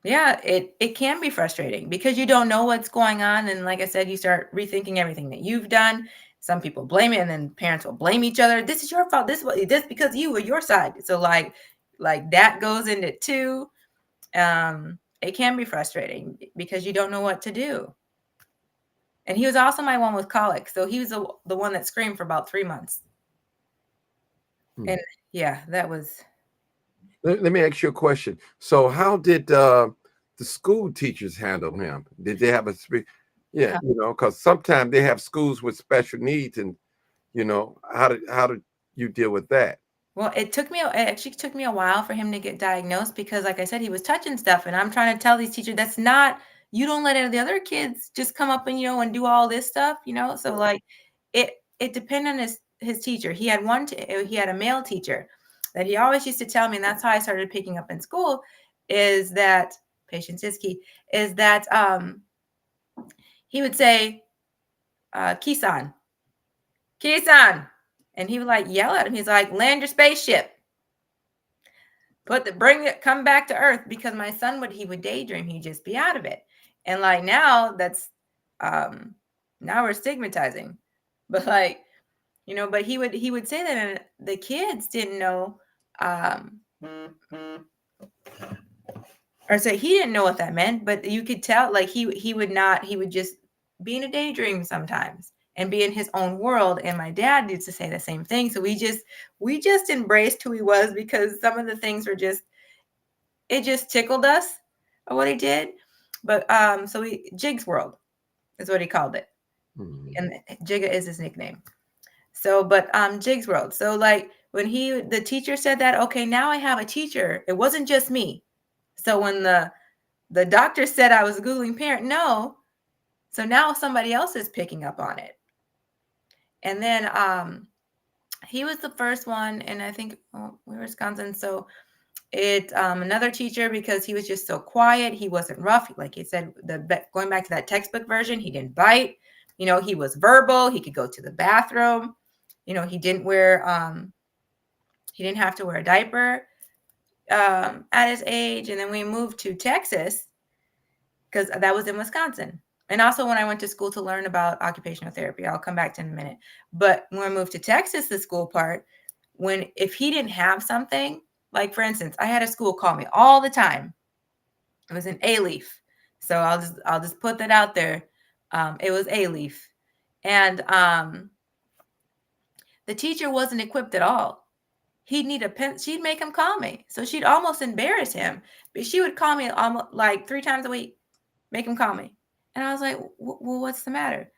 yeah, it can be frustrating because you don't know what's going on. And like I said, you start rethinking everything that you've done. Some people blame it, and then parents will blame each other. This is your fault. This because you were your side. So like that goes into it too. It can be frustrating because you don't know what to do. And he was also my one with colic. So he was the one that screamed for about 3 months. Hmm. And yeah, that was. Let me ask you a question. So, how did the school teachers handle him? Did they have a yeah, because sometimes they have schools with special needs, and how did you deal with that? Well, it actually took me a while for him to get diagnosed because, like I said, he was touching stuff, and I'm trying to tell these teachers that's not. You don't let any of the other kids just come up and and do all this stuff. So like, it depended on his teacher. He had he had a male teacher that he always used to tell me, and that's how I started picking up in school. Is that patience is key? Is that he would say, "Kisan, Kisan," and he would like yell at him. He's like, "Land your spaceship." Come back to earth, because my son he would daydream, he'd just be out of it. And like now um now we're stigmatizing. But like, but he would say that, and the kids didn't know, um or say he didn't know what that meant, but you could tell, like, he would just be in a daydream sometimes and be in his own world. And my dad used to say the same thing. So we just embraced who he was, because some of the things were just, it just tickled us of what he did. But so Jig's World is what he called it. Hmm. And Jigga is his nickname. So, but Jig's World. So like when the teacher said that, okay, now I have a teacher. It wasn't just me. So when the doctor said I was a Googling parent, no. So now somebody else is picking up on it. And then he was the first one, and I think, we were Wisconsin. So another teacher, because he was just so quiet, he wasn't rough, like he said, going back to that textbook version, he didn't bite. He was verbal, he could go to the bathroom. He didn't have to wear a diaper at his age. And then we moved to Texas, because that was in Wisconsin. And also when I went to school to learn about occupational therapy, I'll come back to in a minute. But when I moved to Texas, the school part, if he didn't have something, like for instance, I had a school call me all the time. It was an A-leaf. So I'll just put that out there. It was A-leaf. And the teacher wasn't equipped at all. He'd need a pen. She'd make him call me. So she'd almost embarrass him. But she would call me almost like 3 times a week, make him call me. And I was like, well, what's the matter?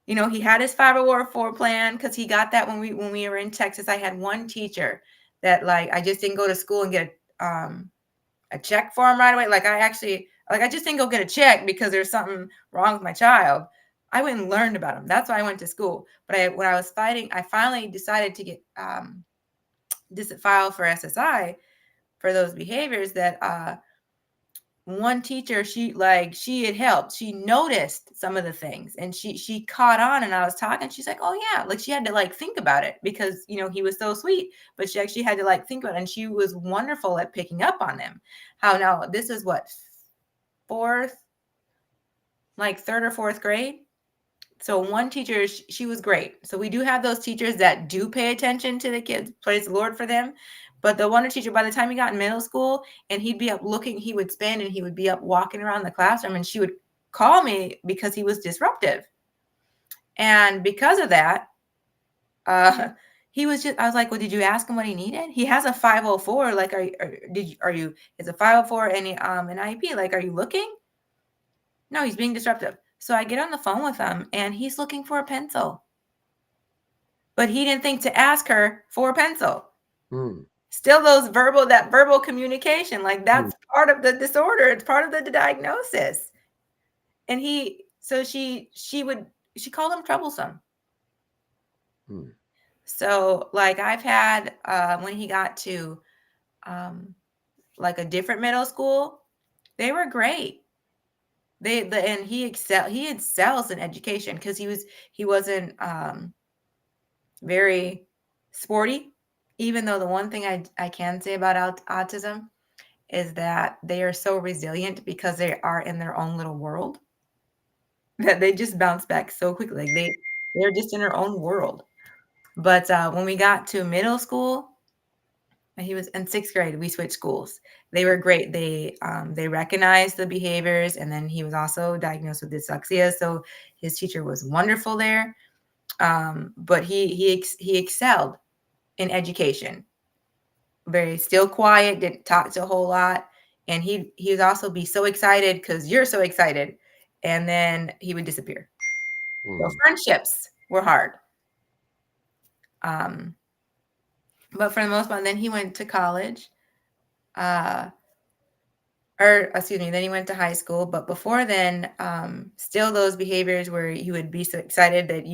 He had his 504 plan, because he got that when we were in Texas. I had one teacher that, like, I just didn't go to school and get a check for him right away. Like I just didn't go get a check because there's something wrong with my child. I went and learned about him. That's why I went to school. But when I was fighting, I finally decided to get file for SSI for those behaviors. That one teacher, she had helped. She noticed some of the things, and she caught on. And I was talking, she's like, oh yeah, like she had to like think about it, because he was so sweet, but she actually had to like think about it. And she was wonderful at picking up on them. How now this is what, fourth, like third or fourth grade. So one teacher, she was great. So we do have those teachers that do pay attention to the kids, praise the Lord for them. But the one teacher, by the time he got in middle school, and he'd be up looking, he would spin and he would be up walking around the classroom, and she would call me because he was disruptive. And because of that, I was like, well, did you ask him what he needed? He has a 504. Like, it's a 504 and an IEP. Like, are you looking? No, he's being disruptive. So I get on the phone with him, and he's looking for a pencil. But he didn't think to ask her for a pencil. Hmm. Still that verbal communication, like Hmm. that's part of the disorder. It's part of the diagnosis. And she called him troublesome. Hmm. So like I've had, when he got to like a different middle school, they were great. And he excels in education because he wasn't very sporty. Even though the one thing I can say about autism is that they are so resilient because they are in their own little world that they just bounce back so quickly. Like they're just in their own world. But when we got to middle school, he was in sixth grade. We switched schools. They were great. They recognized the behaviors, and then he was also diagnosed with dyslexia. So his teacher was wonderful there. But he excelled in education. Very still quiet, didn't talk a whole lot, and he would also be so excited because you're so excited, and then he would disappear. So friendships were hard. But for the most part, then he went to college. Or excuse me, then he went to high school. But before then, still those behaviors where he would be so excited that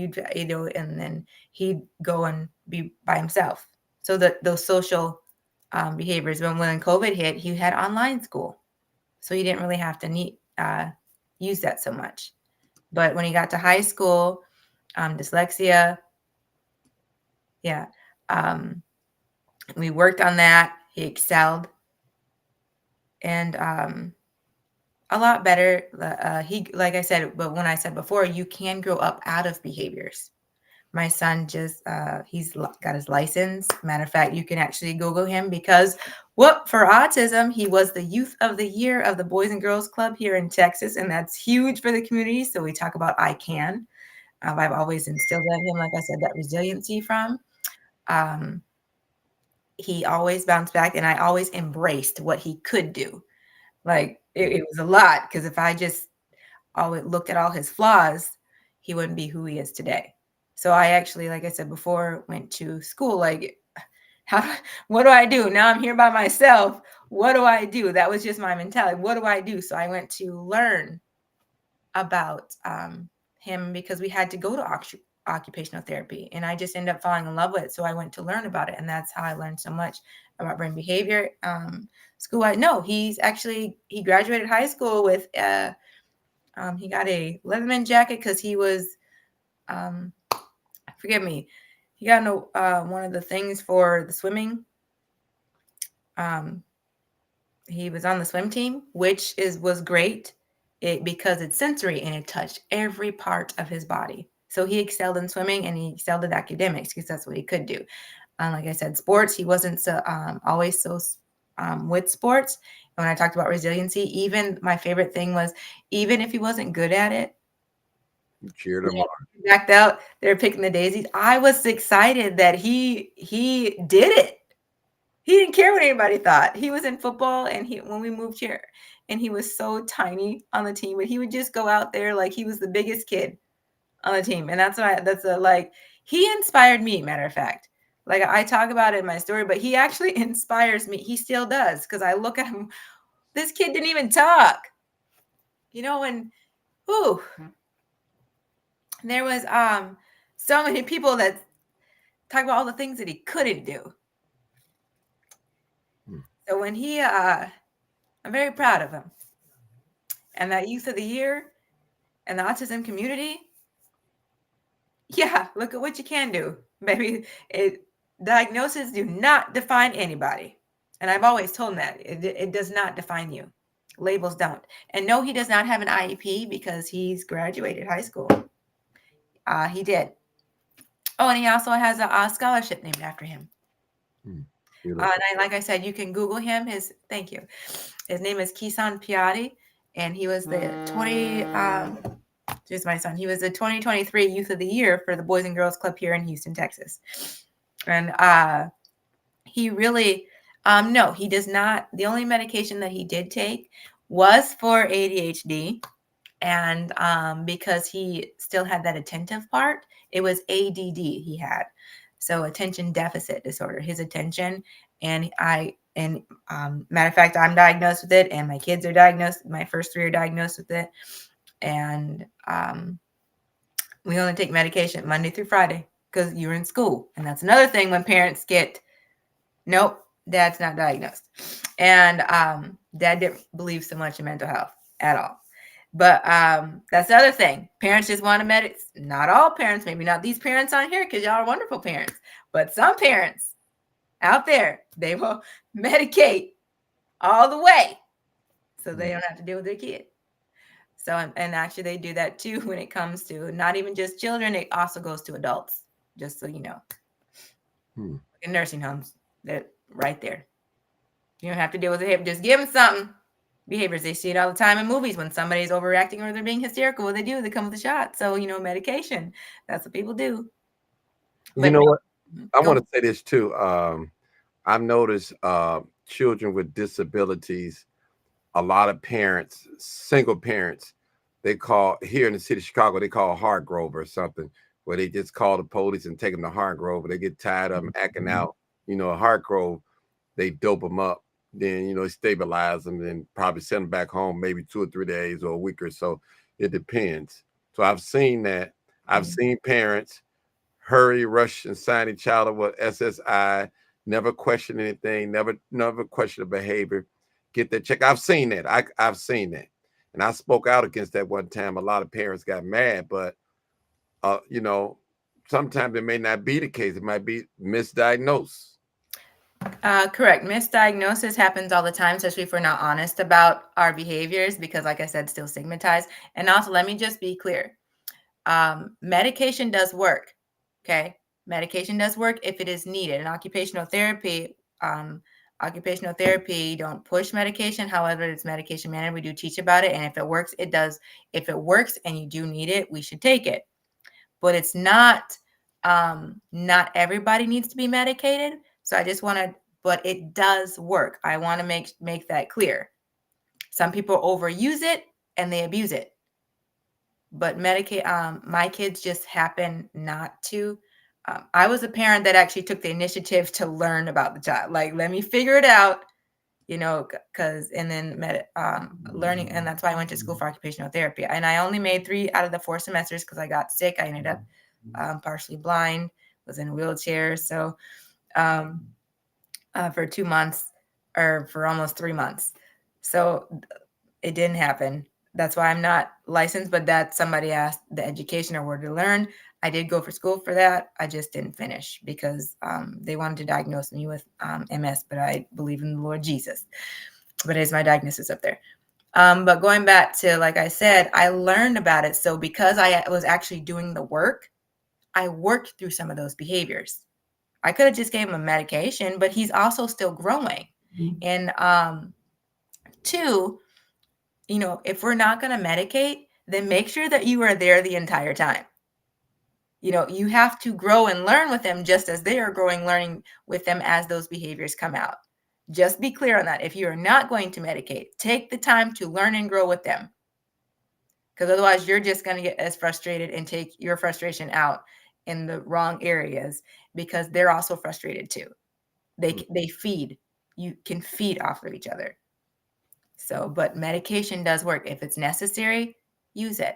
and then he'd go and be by himself. So that those social behaviors. When COVID hit, he had online school, so he didn't really have to use that so much. But when he got to high school, dyslexia, yeah, we worked on that. He excelled, and a lot better. Like I said, but when I said before, you can grow up out of behaviors. My son just, he's got his license. Matter of fact, you can actually Google him because, for autism, he was the Youth of the Year of the Boys and Girls Club here in Texas, and that's huge for the community. So we talk about I can. I've always instilled in him, like I said, that resiliency from. He always bounced back, and I always embraced what he could do. Like it was a lot because if I just always looked at all his flaws, he wouldn't be who he is today. So I actually, like I said before, went to school. Like, what do I do? Now I'm here by myself. What do I do? That was just my mentality. What do I do? So I went to learn about him because we had to go to occupational therapy, and I just ended up falling in love with it. So I went to learn about it, and that's how I learned so much about brain behavior. School, he graduated high school with he got a Leatherman jacket because he was forgive me, he got one of the things for the swimming. He was on the swim team, which was great because it's sensory and it touched every part of his body. So he excelled in swimming and he excelled in academics because that's what he could do. Like I said, sports, he wasn't always so with sports. And when I talked about resiliency, even my favorite thing was, even if he wasn't good at it, you cheered him on. Backed out, they're picking the daisies. I was excited that he did it. He didn't care what anybody thought. He was in football, and when we moved here, and he was so tiny on the team, but he would just go out there like he was the biggest kid on the team. And he inspired me, matter of fact. Like I talk about it in my story, but he actually inspires me. He still does, because I look at him. This kid didn't even talk. And there was so many people that talk about all the things that he couldn't do. So when I'm very proud of him. And that Youth of the Year and the autism community, yeah, look at what you can do. Maybe diagnoses do not define anybody. And I've always told him that. It does not define you. Labels don't. And no, he does not have an IEP because he's graduated high school. He did. Oh, and he also has a scholarship named after him. And like I said, you can Google him. Thank you. His name is Kisan Piatti, and he was the my son. He was the 2023 Youth of the Year for the Boys and Girls Club here in Houston, Texas. And he really, no, he does not. The only medication that he did take was for ADHD. And because he still had that attentive part, it was ADD he had. So attention deficit disorder, his attention. And matter of fact, I'm diagnosed with it, and my kids are diagnosed. My first 3 are diagnosed with it. And we only take medication Monday through Friday because you're in school. And that's another thing when parents nope, dad's not diagnosed. And dad didn't believe so much in mental health at all. But that's the other thing. Parents just want to medicate. Not all parents, maybe not these parents on here because y'all are wonderful parents, but some parents out there, they will medicate all the way so they don't have to deal with their kid. So, and actually they do that too when it comes to not even just children, it also goes to adults, just so you know. In nursing homes, they're right there. You don't have to deal with it. Just give them something. Behaviors, they see it all the time in movies. When somebody's overreacting or they're being hysterical, what they do, they come with a shot. So, medication, that's what people do. You But know no, what? I go. want to say this too. I've noticed children with disabilities, a lot of parents, single parents, they call here in the city of Chicago, they call Hargrove or something, where they just call the police and take them to Hargrove. They get tired of them acting out. Hargrove, they dope them up, then stabilize them, then probably send them back home maybe 2 or 3 days or a week or so. It depends. So I've seen that. I've seen parents hurry, rush, and sign each child with SSI, never question anything, never question the behavior, get that check. I've seen that. I've seen that. And I spoke out against that one time. A lot of parents got mad, but sometimes it may not be the case. It might be misdiagnosed. Correct. Misdiagnosis happens all the time, especially if we're not honest about our behaviors, because, like I said, still stigmatized. And also, let me just be clear. Medication does work. Okay. Medication does work if it is needed. In occupational therapy, don't push medication. However, it's medication management. We do teach about it. And if it works, it does. If it works and you do need it, we should take it. But it's not everybody needs to be medicated. So I just want to, but it does work. I want to make that clear. Some people overuse it and they abuse it. But my kids just happen not to. I was a parent that actually took the initiative to learn about the child. Like, let me figure it out, because, and then learning. And that's why I went to school for occupational therapy. And I only made 3 out of the 4 semesters because I got sick. I ended up partially blind, was in a wheelchair. So for 2 months, or for almost 3 months. So it didn't happen. That's why I'm not licensed, but that somebody asked the education or where to learn. I did go for school for that. I just didn't finish because they wanted to diagnose me with MS, but I believe in the Lord Jesus. But it is my diagnosis up there. But going back to, like I said, I learned about it. So because I was actually doing the work, I worked through some of those behaviors. I could have just gave him a medication, but he's also still growing. And 2, if we're not going to medicate, then make sure that you are there the entire time. You have to grow and learn with them just as they are growing, learning with them as those behaviors come out. Just be clear on that. If you are not going to medicate, take the time to learn and grow with them. Because otherwise you're just going to get as frustrated and take your frustration out in the wrong areas, because they're also frustrated too. They feed. You can feed off of each other. So, but medication does work. If it's necessary, use it.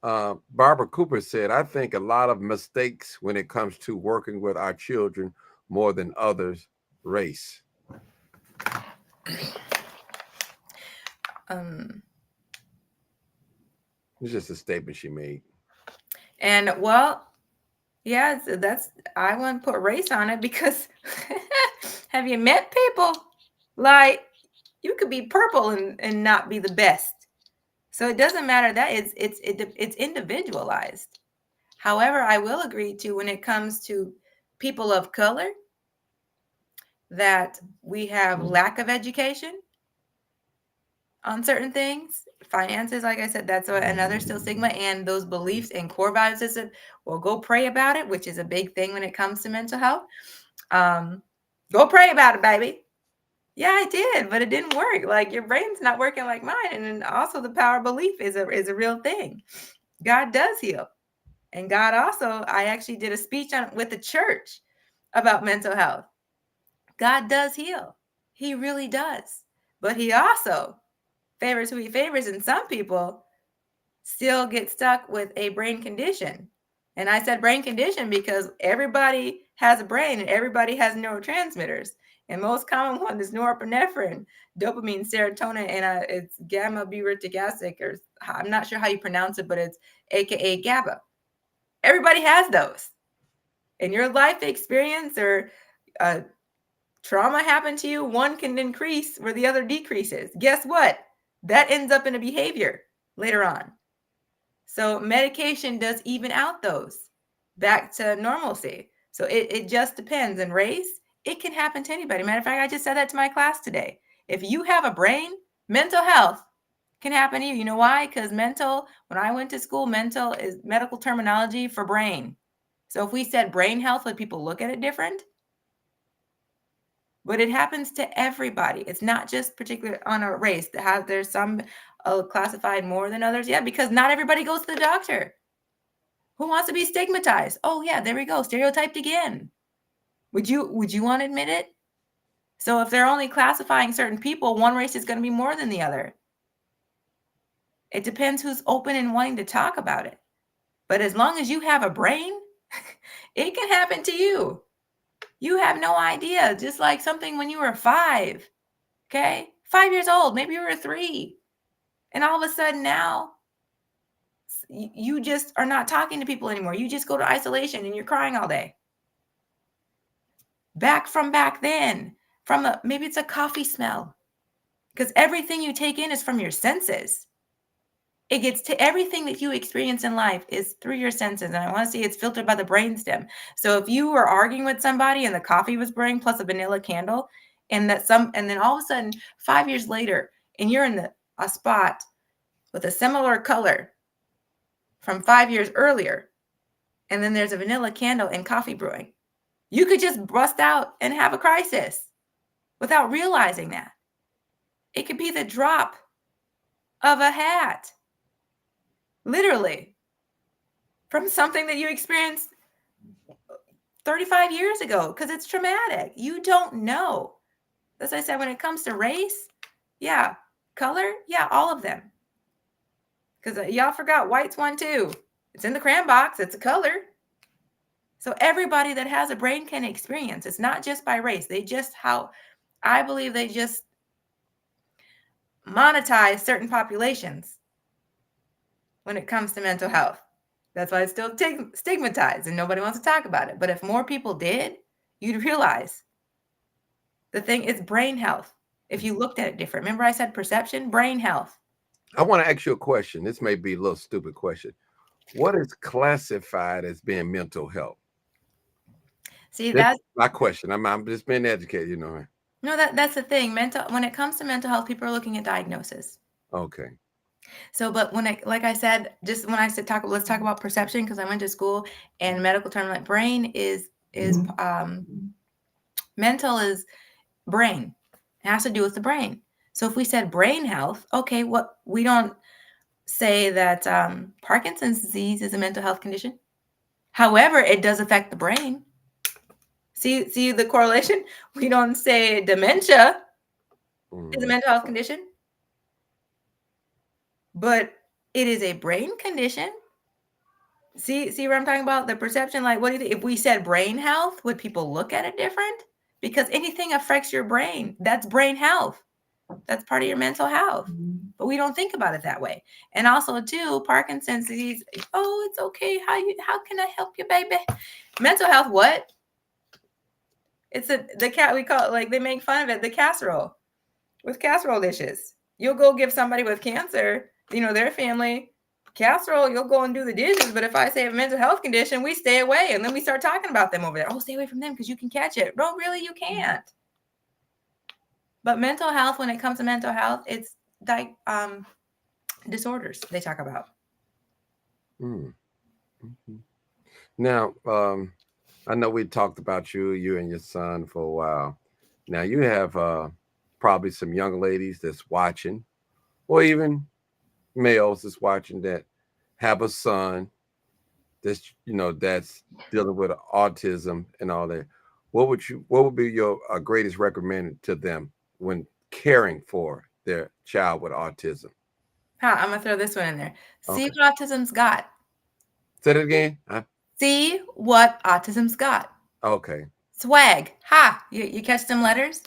Barbara Cooper said, I think a lot of mistakes when it comes to working with our children more than others, race. It's just a statement she made. And well, yeah, I want to put race on it because have you met people like you could be purple and not be the best? So it doesn't matter that it's individualized. However, I will agree to, when it comes to people of color, that we have lack of education on certain things. Finances, like I said, that's another still stigma, and those beliefs and core values system. Well, go pray about it, which is a big thing when it comes to mental health. Go pray about it, baby. Yeah, I did, but it didn't work. Like, your brain's not working like mine. And then also the power of belief is a real thing. God does heal. And God also, I actually did a speech with the church about mental health. God does heal. He really does. But he also favors who he favors. And some people still get stuck with a brain condition. And I said brain condition because everybody has a brain and everybody has neurotransmitters. And most common one is norepinephrine, dopamine, serotonin, and it's gamma butyric acid, or I'm not sure how you pronounce it, but it's AKA GABA. Everybody has those. In your life experience or trauma happened to you, one can increase where the other decreases. Guess what? That ends up in a behavior later on. So medication does even out those back to normalcy. So it just depends. And race, it can happen to anybody. Matter of fact, I just said that to my class today. If you have a brain, mental health can happen to you. You know why? Because mental, when I went to school, mental is medical terminology for brain. So if we said brain health, would people look at it different? But it happens to everybody. It's not just particular on a race. There's some classified more than others. Yeah, because not everybody goes to the doctor. Who wants to be stigmatized? Oh yeah, there we go. Stereotyped again. Would you want to admit it? So if they're only classifying certain people, one race is going to be more than the other. It depends who's open and wanting to talk about it. But as long as you have a brain, it can happen to you. You have no idea. Just like something when you were 5, okay? 5 years old, maybe you were 3. And all of a sudden now, you just are not talking to people anymore. You just go to isolation and you're crying all day. Back then, maybe it's a coffee smell. Because everything you take in is from your senses. It gets to everything that you experience in life is through your senses. And I want to see it's filtered by the brainstem. So if you were arguing with somebody and the coffee was burning plus a vanilla candle, and then all of a sudden 5 years later, and you're in a spot with a similar color from 5 years earlier, and then there's a vanilla candle and coffee brewing, you could just bust out and have a crisis without realizing that. It could be the drop of a hat, literally, from something that you experienced 35 years ago, because it's traumatic. You don't know. As I said, when it comes to race, yeah, color, yeah, all of them. Because y'all forgot white's one too. It's in the crayon box. It's a color. So everybody that has a brain can experience. It's not just by race. I believe they just monetize certain populations when it comes to mental health. That's why it's still stigmatized and nobody wants to talk about it. But if more people did, you'd realize the thing is brain health. If you looked at it different. Remember I said perception, brain health. I want to ask you a question. This may be a little stupid question. What is classified as being mental health? See, that's my question. I'm just being educated, you know. No, that's the thing. When it comes to mental health, people are looking at diagnosis. Okay. So, but like I said, just when I said let's talk about perception, because I went to school and medical term like brain is mental is brain. It has to do with the brain. So if we said brain health, okay, we don't say that Parkinson's disease is a mental health condition. However, it does affect the brain. See the correlation? We don't say dementia is a mental health condition, but it is a brain condition. See what I'm talking about? The perception, like, what do you think? If we said brain health, would people look at it different? Because anything affects your brain. That's brain health. That's part of your mental health. But we don't think about it that way. And also, too, Parkinson's disease. Oh, it's okay. How can I help you, baby? Mental health, what? It's the cat, we call it, like, they make fun of it, the casserole. With casserole dishes. You'll go give somebody with cancer, their family casserole, you'll go and do the dishes. But if I say a mental health condition, we stay away. And then we start talking about them over there. Oh, stay away from them because you can catch it. No, really, you can't. But mental health, when it comes to mental health, it's disorders they talk about. Mm-hmm. Now, I know we talked about you and your son for a while. Now you have probably some young ladies that's watching, or even males that's watching that have a son that's that's dealing with autism and all that. What would be your greatest recommendation to them when caring for their child with autism? I'm gonna throw this one in there. See what autism's got. Say it again. See what autism's got. Okay. Swag. Ha! You catch some letters?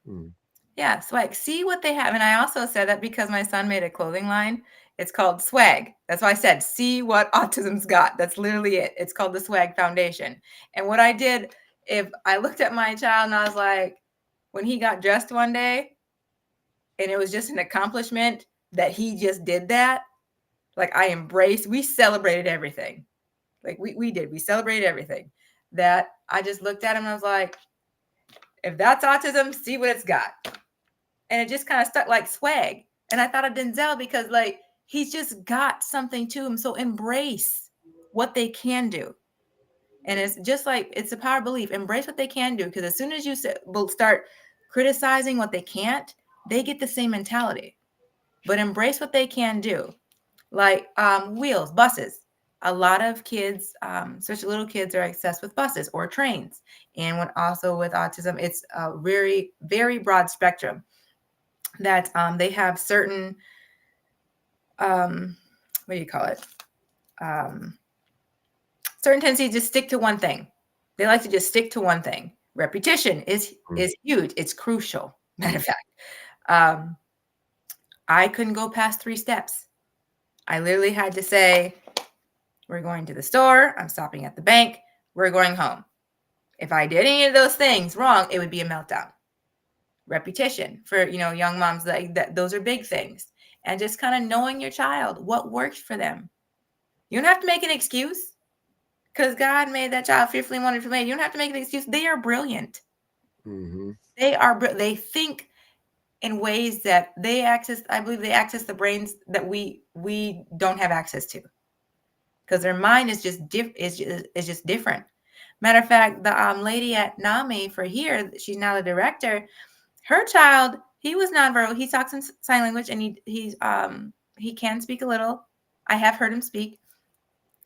Mm. Yeah, swag. See what they have. And I also said that because my son made a clothing line. It's called Swag. That's why I said, see what autism's got. That's literally it. It's called the Swag Foundation. And what I did, if I looked at my child and I was like, when he got dressed one day, and it was just an accomplishment that he just did that, like I embraced, we celebrated everything. Like we celebrated everything. That I just looked at him and I was like, if that's autism, see what it's got. And it just kind of stuck like swag. And I thought of Denzel because like he's just got something to him. So embrace what they can do. And it's just like it's a power of belief. Embrace what they can do. Because as soon as you will start criticizing what they can't, they get the same mentality. But embrace what they can do. Like wheels, buses. A lot of kids, especially little kids, are obsessed with buses or trains. And when also with autism, it's a very, very broad spectrum that they have certain, what do you call it? Certain tendencies to stick to one thing. They like to just stick to one thing. Repetition is huge. It's crucial. Matter of fact, I couldn't go past 3 steps. I literally had to say, we're going to the store. I'm stopping at the bank. We're going home. If I did any of those things wrong, it would be a meltdown. Repetition for young moms, that those are big things. And just kind of knowing your child, what works for them. You don't have to make an excuse because God made that child fearfully and wonderfully made. You don't have to make an excuse. They are brilliant. Mm-hmm. They think in ways that I believe they access the brains that we don't have access to. Because their mind is just different. Matter of fact, the lady at NAMI for here, she's now the director. Her child, he was nonverbal. He talks in sign language, and he can speak a little. I have heard him speak.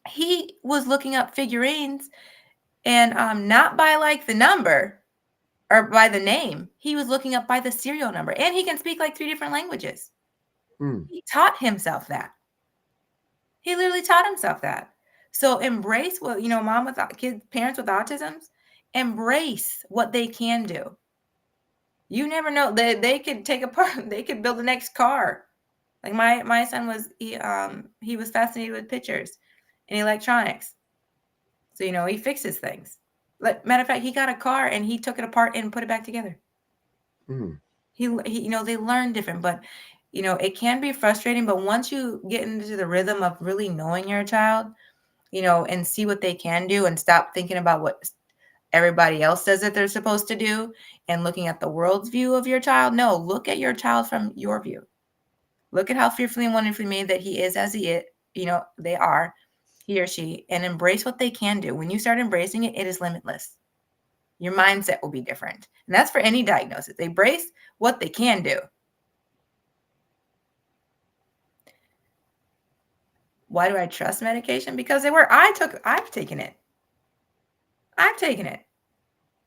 He was looking up figurines, and not by like the number or by the name. He was looking up by the serial number, and he can speak like 3 different languages. He taught himself that. He literally taught himself that. So embrace what, mom with kids, parents with autisms, embrace what they can do. You never know. They could take apart, they could build the next car. Like my son was, he was fascinated with pictures and electronics. So, he fixes things. Like, matter of fact, he got a car and he took it apart and put it back together. He they learn different, but it can be frustrating. But once you get into the rhythm of really knowing your child, and see what they can do and stop thinking about what everybody else says that they're supposed to do and looking at the world's view of your child. No, look at your child from your view. Look at how fearfully and wonderfully made that he is as he is, they are, he or she, and embrace what they can do. When you start embracing it, it is limitless. Your mindset will be different. And that's for any diagnosis. Embrace what they can do. Why do I trust medication? Because they work. I've taken it. I've taken it.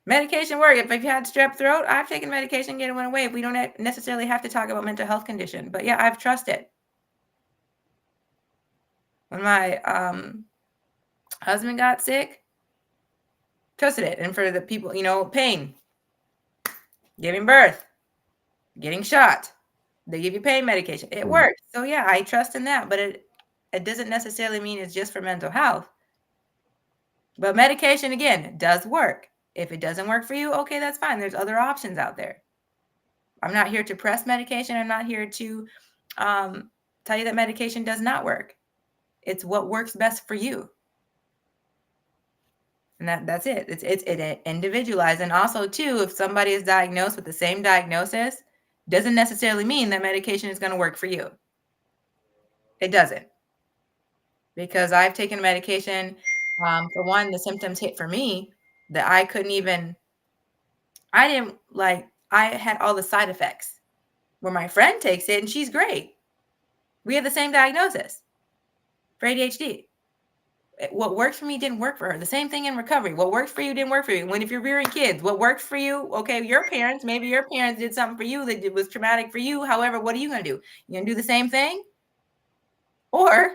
Medication work. If you had strep throat, I've taken medication, get it went away. We don't necessarily have to talk about mental health condition. But yeah, I've trusted. When my husband got sick, trusted it. And for the people, pain, giving birth, getting shot, they give you pain medication. It works. So yeah, I trust in that. But it doesn't necessarily mean it's just for mental health. But medication, again, does work. If it doesn't work for you, okay, that's fine. There's other options out there. I'm not here to press medication. I'm not here to tell you that medication does not work. It's what works best for you. And that's it. It's individualized. And also, too, if somebody is diagnosed with the same diagnosis, doesn't necessarily mean that medication is going to work for you. It doesn't. Because I've taken medication, for one, the symptoms hit for me that I had all the side effects. Where my friend takes it and she's great. We have the same diagnosis for ADHD. What works for me didn't work for her. The same thing in recovery. What works for you didn't work for you. If you're rearing kids, what works for you, okay, maybe your parents did something for you that was traumatic for you. However, what are you going to do? You going to do the same thing? Or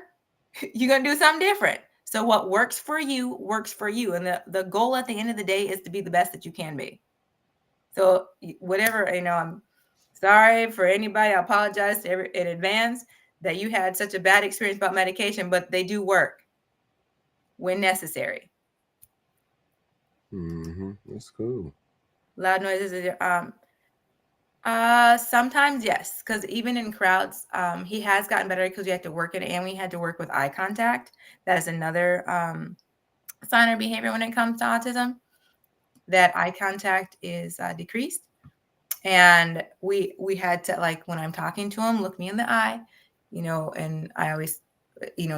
you're going to do something different. So what works for you works for you. And the goal at the end of the day is to be the best that you can be. So whatever, I'm sorry for anybody. I apologize in advance that you had such a bad experience about medication, but they do work when necessary. That's cool. Loud noises. Sometimes yes, because even in crowds, he has gotten better because we had to work it, and we had to work with eye contact. That is another sign or behavior when it comes to autism. That eye contact is decreased, and we had to, like, when I'm talking to him, look me in the eye, and I always,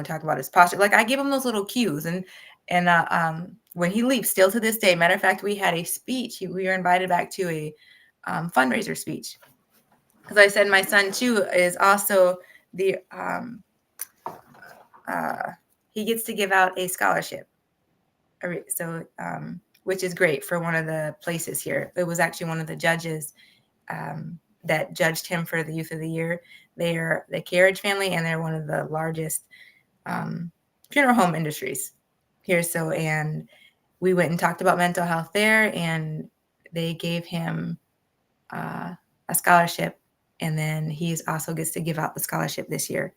talk about his posture. Like I give him those little cues, and when he leaps, still to this day. Matter of fact, we had a speech. We were invited back to a fundraiser speech. Because I said my son too is also the he gets to give out a scholarship, so which is great for one of the places here. It was actually one of the judges that judged him for the Youth of the Year. They're the Carriage family, and they're one of the largest funeral home industries here. So, and we went and talked about mental health there, and they gave him a scholarship. And then he also gets to give out the scholarship this year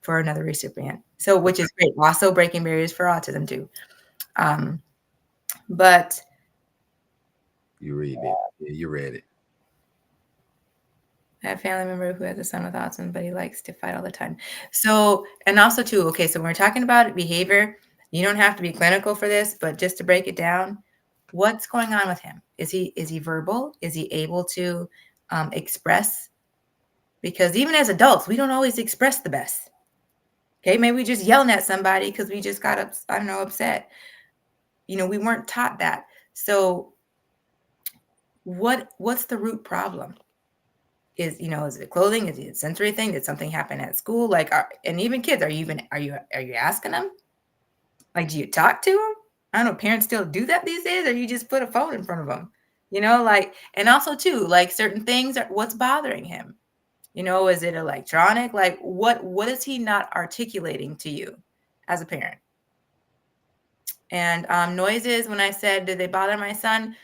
for another recipient. So, which is great. Also breaking barriers for autism too. But You read it. Yeah, you read it. I have a family member who has a son with autism, but he likes to fight all the time. So, and also too, okay, so when we're talking about behavior, you don't have to be clinical for this, but just to break it down, what's going on with him? Is he verbal? Is he able to express? Because even as adults, we don't always express the best. Okay, maybe we just yelling at somebody because we just got upset. We weren't taught that. So what's the root problem? Is it clothing? Is it a sensory thing? Did something happen at school? Like, and even kids, are you asking them? Like, do you talk to them? I don't know. Parents still do that these days, or you just put a phone in front of them? Like, and also too, like certain things are what's bothering him. Is it electronic? Like, what is he not articulating to you as a parent? And noises. When I said, did they bother my son?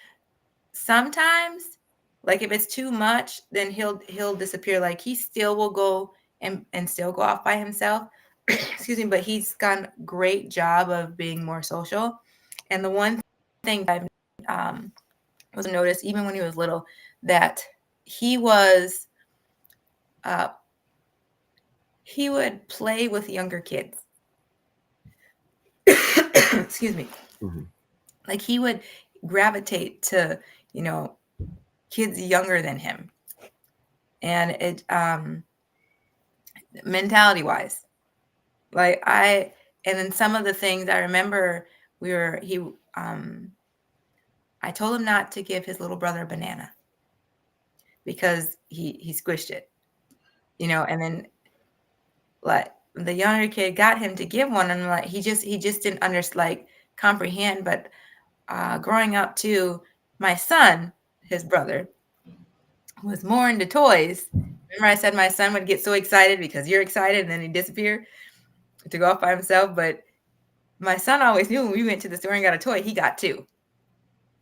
Sometimes, like if it's too much, then he'll disappear. Like he still will go and still go off by himself. Excuse me, but he's done a great job of being more social. And the one thing I've was noticed even when he was little, that he was he would play with younger kids. Excuse me. Like he would gravitate to kids younger than him. And it mentality wise, like and then some of the things I remember, I told him not to give his little brother a banana because he squished it, and then like the younger kid got him to give one, and like he just didn't comprehend. But growing up too, my son, his brother, was more into toys. Remember I said my son would get so excited because you're excited, and then he'd disappear to go off by himself. But my son always knew when we went to the store and got a toy, he got two.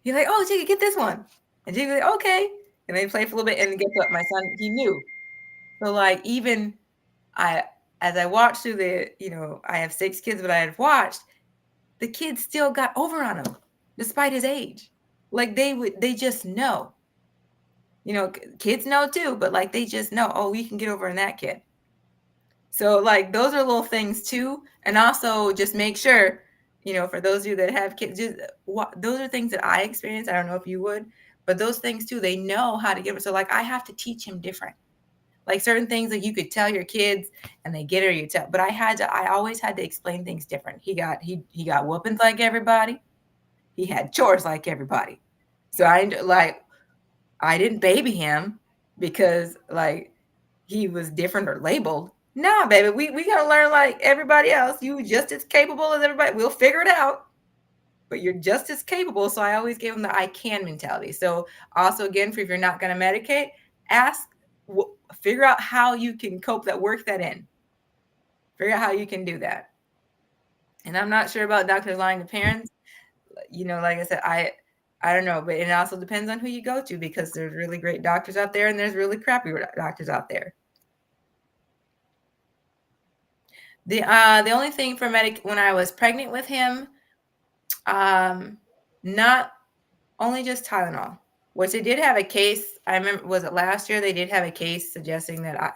He's like, "Oh, Jiggy, get this one." And Jiggy's like, "Okay." And they play for a little bit, and guess what? My son, he knew. So like even as I watched through I have 6 kids, but I had watched, the kids still got over on him despite his age. Like they just know. Kids know too, but like they just know, oh, we can get over on that kid. So like those are little things too. And also just make sure, for those of you that have kids, those are things that I experienced. I don't know if you would, but those things too, they know how to give it. So like I have to teach him different. Like certain things that you could tell your kids and they get it, or you tell, but I always had to explain things different. He got whoopings like everybody. He had chores like everybody. So I didn't baby him because like he was different or labeled. Nah, baby, we gotta learn like everybody else. You just as capable as everybody. We'll figure it out, but you're just as capable. So I always gave him the I can mentality. So also again, if you're not gonna medicate, figure out how you can cope that, work that in. Figure out how you can do that. And I'm not sure about doctors lying to parents. Like I said, I don't know, but it also depends on who you go to, because there's really great doctors out there and there's really crappy doctors out there. The only thing for when I was pregnant with him, not only just Tylenol, which they did have a case. I remember, was it last year? They did have a case suggesting that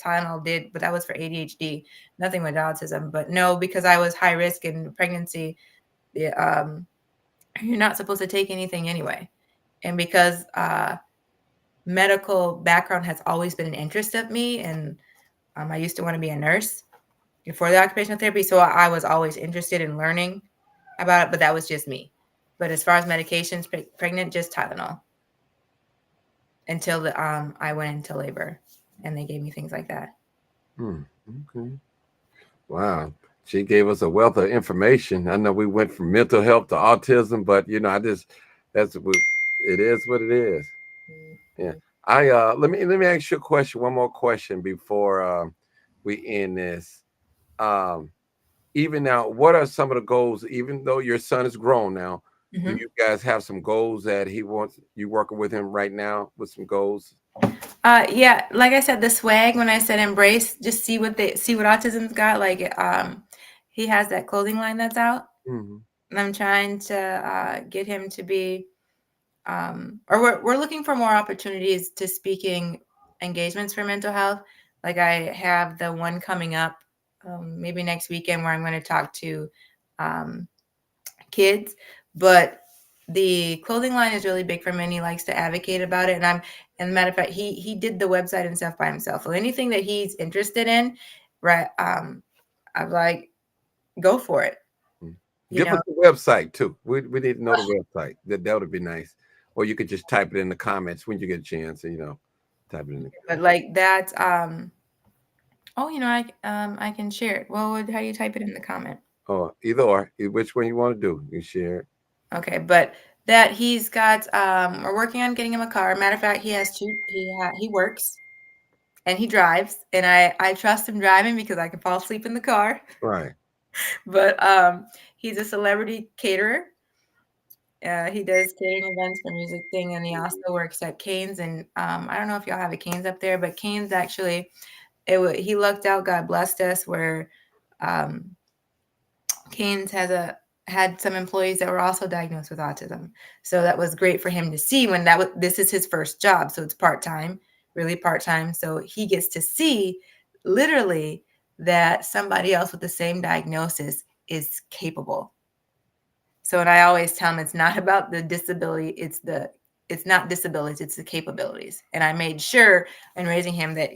Tylenol did, but that was for ADHD, nothing with autism. But no, because I was high risk in pregnancy, you're not supposed to take anything anyway. And because medical background has always been an interest of me, and I used to want to be a nurse before the occupational therapy, so I was always interested in learning about it, but that was just me. But as far as medications, pregnant, just Tylenol until I went into labor, and they gave me things like that. Okay. Wow. She gave us a wealth of information. I know we went from mental health to autism, but that's what it is. What it is. Yeah. I let me ask you a question. One more question before we end this. Um, even now, what are some of the goals? Even though your son is grown now, do Mm-hmm. you guys have some goals that he wants you working with him right now with some goals? Yeah, like I said, the swag, when I said embrace, just see what autism's got. Like, he has that clothing line that's out, Mm-hmm. and I'm trying to get him to be, or we're looking for more opportunities to speaking engagements for mental health. Like, I have the one coming up, maybe next weekend, where I'm going to talk to um, kids, but the clothing line is really big for him, and he likes to advocate about it. And matter of fact, he did the website and stuff by himself. So anything that he's interested in, right? I'm like, go for it. You Give know, us the website too. We need to know the website. That would be nice. Or you could just type it in the comments when you get a chance. Type it in the but comments. like that. Oh, I can share it. Well, how do you type it in the comment? Or either or, which one you want to do. You share it. Okay, but that he's got. We're working on getting him a car. Matter of fact, he has two. He works and he drives, and I trust him driving because I can fall asleep in the car. Right. But he's a celebrity caterer. He does catering events for music thing, and he also works at Canes. And I don't know if y'all have a Canes up there, but Canes actually, he lucked out. God blessed us where um, Canes had some employees that were also diagnosed with autism. So that was great for him to see when this is his first job. So it's part-time, really part-time. So he gets to see literally that somebody else with the same diagnosis is capable. So, and I always tell him, it's not about the disability, it's not disabilities, it's the capabilities. And I made sure in raising him that,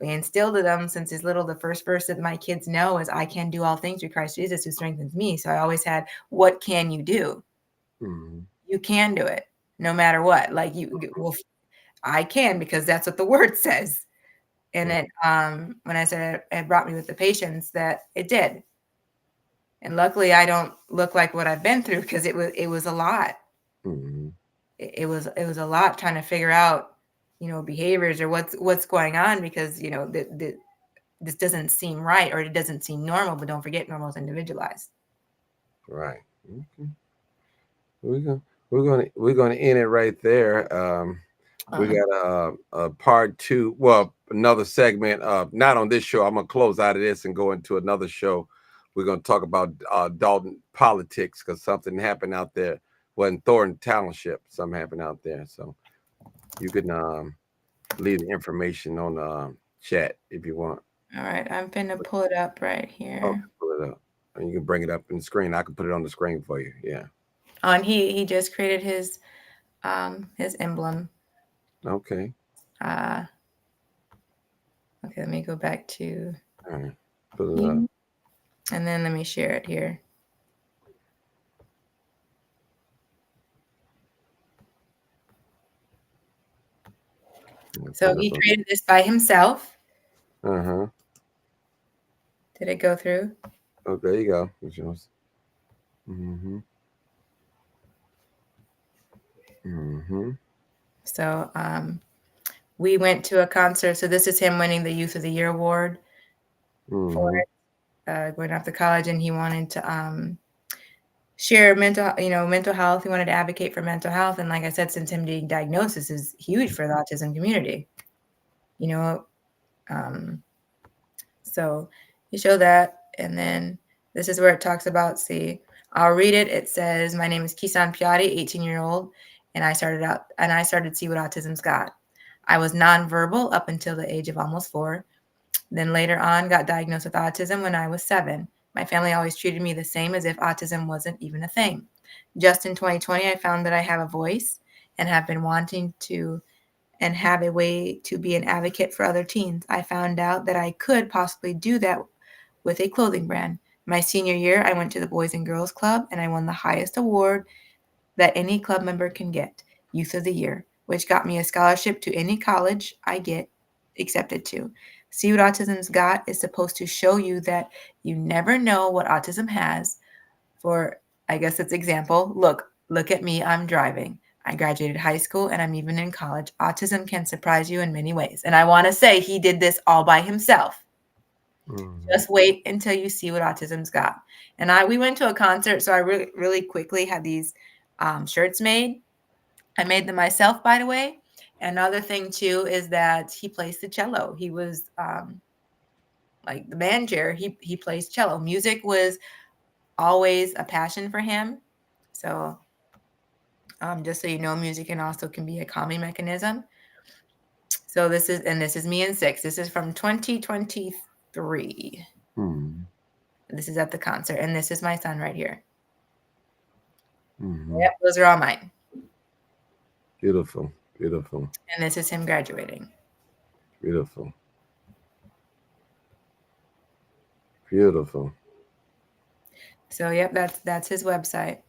we instilled in them since he's little. The first verse that my kids know is, I can do all things through Christ Jesus who strengthens me. So I always had, what can you do? Mm-hmm. You can do it no matter what. Like, well, I can, because that's what the word says. And Right. it, when I said it brought me with the patience, that it did. And luckily I don't look like what I've been through, because it was a lot. Mm-hmm. It was a lot trying to figure out, behaviors, or what's going on, because, this doesn't seem right, or it doesn't seem normal. But don't forget, normal is individualized. Right. Okay. We're gonna we're gonna end it right there. We Uh, got a part two. Well, another segment. Not on this show. I'm gonna close out of this and go into another show. We're gonna talk about Dalton politics, because something happened out there. Well, in Thornton Township, something happened out there. So you can leave the information on the chat if you want. all right, I'm gonna pull it up right Okay, here. pull it up, and you can bring it up in the screen. I can put it on the screen for you. Yeah. Oh, and he just created his emblem. Okay. Uh, okay, let me go back to All right. Put it up. you, and then let me share it here. So Put it he up. created this by himself. Uh-huh. Did it go through? Oh, there you go. It's yours. Mm-hmm. Mm-hmm. So we went to a concert. So this is him winning the Youth of the Year award for Mm-hmm. it. going off to college, and he wanted to share mental health. He wanted to advocate for mental health, and like I said, since him being diagnosis is huge for the autism community, you know. Um, so you show that, and then this is where it talks about. See, I'll read it. It says, "My name is Kisan Piatti, 18-year-old, and I started to see what autism's got. I was nonverbal up until the age of almost 4. Then later on, got diagnosed with autism when I was 7. My family always treated me the same as if autism wasn't even a thing. Just in 2020, I found that I have a voice and have been wanting to and have a way to be an advocate for other teens. I found out that I could possibly do that with a clothing brand. My senior year, I went to the Boys and Girls Club and I won the highest award that any club member can get, Youth of the Year, which got me a scholarship to any college I get accepted to. See What Autism's Got is supposed to show you that you never know what autism has. For, I guess it's example, look at me, I'm driving. I graduated high school and I'm even in college. Autism can surprise you in many ways. And I want to say he did this all by himself. Just wait until you see what autism's got. And we went to a concert, so I really quickly had these shirts made. I made them myself, by the way. Another thing too is that he plays the cello. He was like the band chair. He plays cello. Music was always a passion for him. So just so you know, music can be a calming mechanism. So this is me in 6. This is from 2023. This is at the concert, and this is my son right here. Yep, those are all mine. Beautiful, beautiful. And this is him graduating. Beautiful. Beautiful. So yep, that's his website.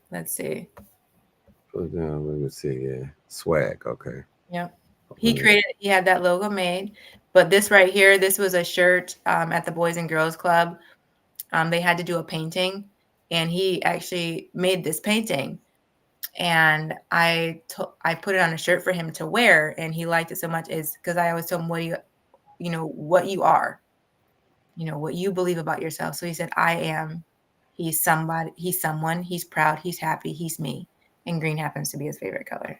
Let's see. Put it down. Let me see. Yeah, swag. Okay. Yep. He had that logo made, but this right here, this was a shirt at the Boys and Girls Club. They had to do a painting, and he actually made this painting, and I put it on a shirt for him to wear, and he liked it so much is because I always told him what you are, what you believe about yourself. So he said, I am, he's somebody, he's someone, he's proud, he's happy, he's me. And green happens to be his favorite color.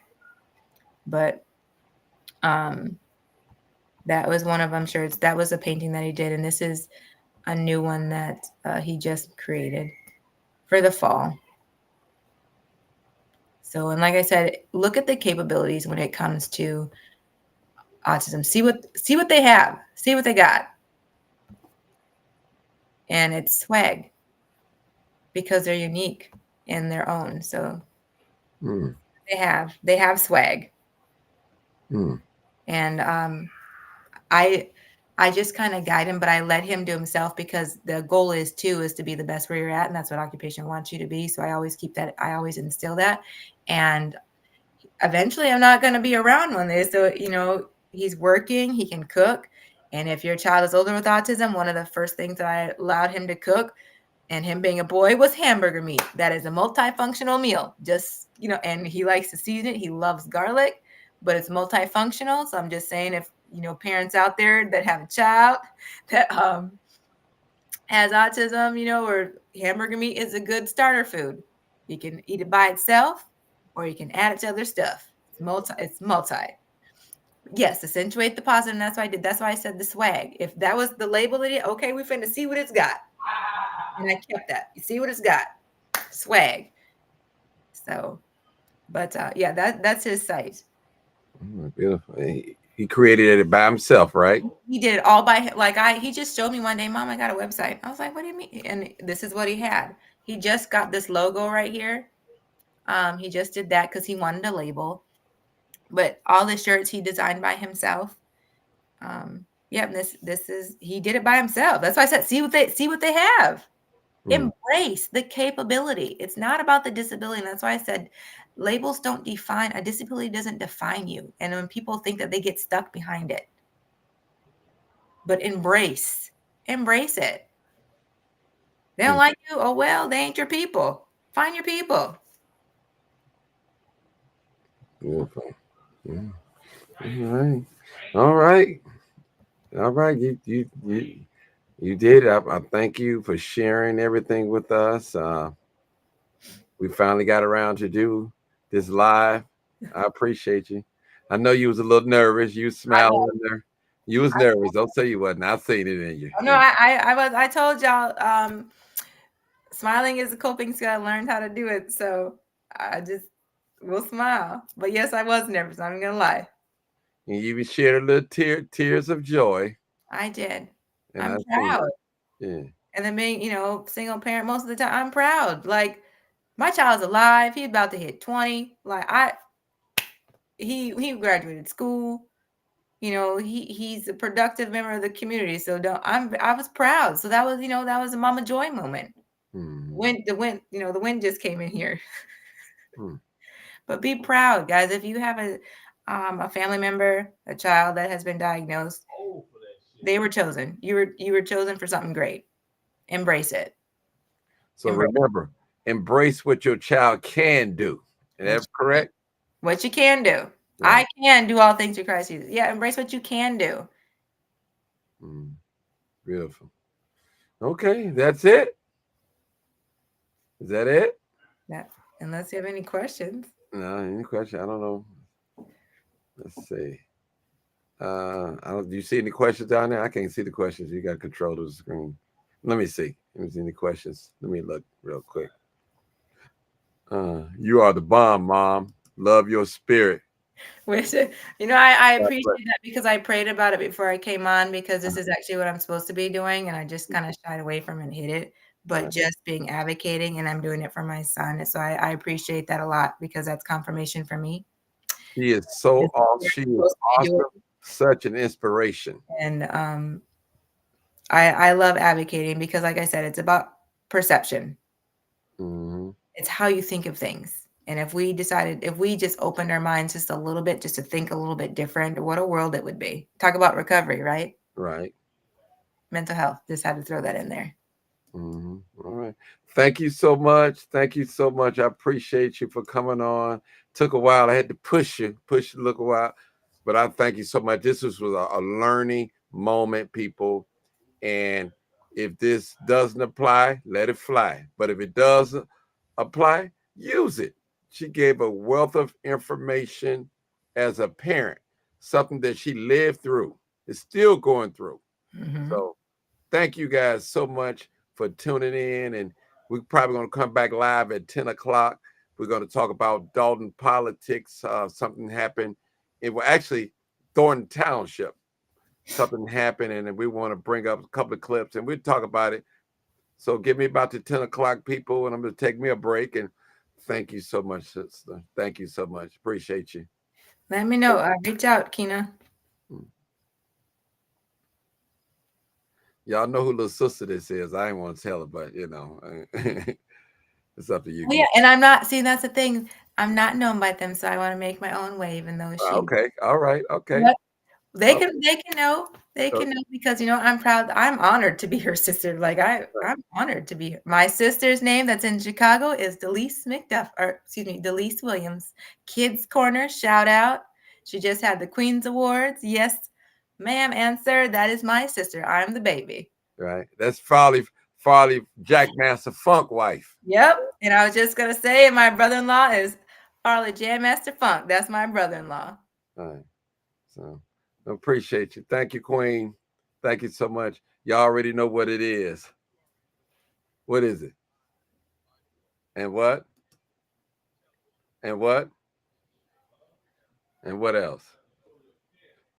But that was one of them shirts. That was a painting that he did. And this is a new one that he just created for the fall. So, and like I said, look at the capabilities when it comes to autism. See what they have. See what they got. And it's swag because they're unique in their own. So they have swag. And I just kind of guide him, but I let him do himself because the goal is to be the best where you're at. And that's what occupation wants you to be. So I always I always instill that. And eventually I'm not going to be around one day. So, he's working, he can cook. And if your child is older with autism, one of the first things that I allowed him to cook, and him being a boy, was hamburger meat. That is a multifunctional meal. Just, and he likes to season it. He loves garlic, but it's multifunctional. So I'm just saying, if, parents out there that have a child that has autism, or hamburger meat is a good starter food. You can eat it by itself, or you can add it to other stuff. It's multi. Yes, accentuate the positive. And that's why I did. That's why I said the swag. If that was the label that okay, we finna see what it's got. And I kept that. You see what it's got? Swag. So, but yeah, that's his site. Beautiful. He created it by himself, right? He did it all by he just showed me one day, Mom, I got a website. I was like, what do you mean? And this is what he had. He just got this logo right here. He just did that because he wanted a label. But all the shirts he designed by himself. Yeah, this is he did it by himself. That's why I said see what they have. Embrace the capability. It's not about the disability. And that's why I said labels don't define, a disability doesn't define you. And when people think that they get stuck behind it, but embrace it. They don't like you. Oh, well, they ain't your people. Find your people. Beautiful. Yeah. All right. All right, you did. I thank you for sharing everything with us. We finally got around to do this live. I appreciate you. I know you was a little nervous. You was I smiling was. in there. You was nervous. Don't say you wasn't. I seen it in you. Oh, no, I was. I told y'all, smiling is a coping skill. I learned how to do it, so I just will smile. But yes, I was nervous. I'm not gonna lie. And you even shared a little tears of joy. I did. And I I'm seen proud. it. Yeah. And then being, single parent most of the time, I'm proud. Like my child's alive. He's about to hit 20. Like he graduated school. He's a productive member of the community. So I was proud. So that was a mama joy moment. Hmm. The wind just came in here. Hmm. But be proud, guys. If you have a family member, a child that has been diagnosed, they were chosen. You were chosen for something great. Embrace it. So Embrace remember, embrace what your child can do. Is what that correct? you can do. Right. I can do all things through Christ Jesus. Yeah, embrace what you can do. Mm, beautiful. Okay, that's it. Is that it? That unless you have any questions. No, any question? I don't know. Let's see. I don't. Do you see any questions down there? I can't see the questions. You got control of the screen. Let me see. Let me see any questions. Let me look real quick. You are the bomb, mom. Love your spirit. Which I God bless. appreciate that because I prayed about it before I came on because this is actually what I'm supposed to be doing, and I just kind of shied away from it and hid it. But just being advocating, and I'm doing it for my son. So I appreciate that a lot because that's confirmation for me. She is so This is awesome. what She I'm is supposed to be doing. awesome. Such an inspiration. And I love advocating because, like I said, it's about perception. Hmm. It's how you think of things. And if we just opened our minds just a little bit, just to think a little bit different, what a world it would be. Talk about recovery, right? Right. Mental health. Just had to throw that in there. All right. Thank you so much. Thank you so much. I appreciate you for coming on. Took a while. I had to push you a little while, but I thank you so much. This was a learning moment, people. And if this doesn't apply, let it fly. But if it does apply, use it. She gave a wealth of information as a parent, something that she lived through, is still going through. Mhm. So thank you guys so much for tuning in. And we're probably going to come back live at 10 o'clock. We're going to talk about Dalton politics. Something happened. It was actually Thornton Township. Something happened, and we want to bring up a couple of clips and we'll talk about it. So give me about the 10 o'clock, people, and I'm going to take me a break. And thank you so much, sister. Thank you so much. Appreciate you. Let me know. Reach out, Kina. Mm. Y'all know who little sister this is. I ain't want to tell her, but it's up to you. Oh yeah, and I'm not. See, that's the thing. I'm not known by them, so I want to make my own way, even though she. Okay. All right. Okay. Yep. They Okay. can. They can know. They can know because I'm proud. I'm honored to be her sister. Like I'm honored to be. My sister's name that's in Chicago is Delise McDuff, or excuse me, Delise Williams. Kids Corner, shout out. She just had the Queen's Awards. Yes, ma'am and sir, that is my sister. I'm the baby. Right. That's Farley Jackmaster Funk wife. Yep. And I was just gonna say, my brother-in-law is Harley Jam Master Funk. That's my brother-in-law. All right. So appreciate you. Thank you, Queen. Thank you so much. Y'all already know what it is. What is it? And what? And what? And what else?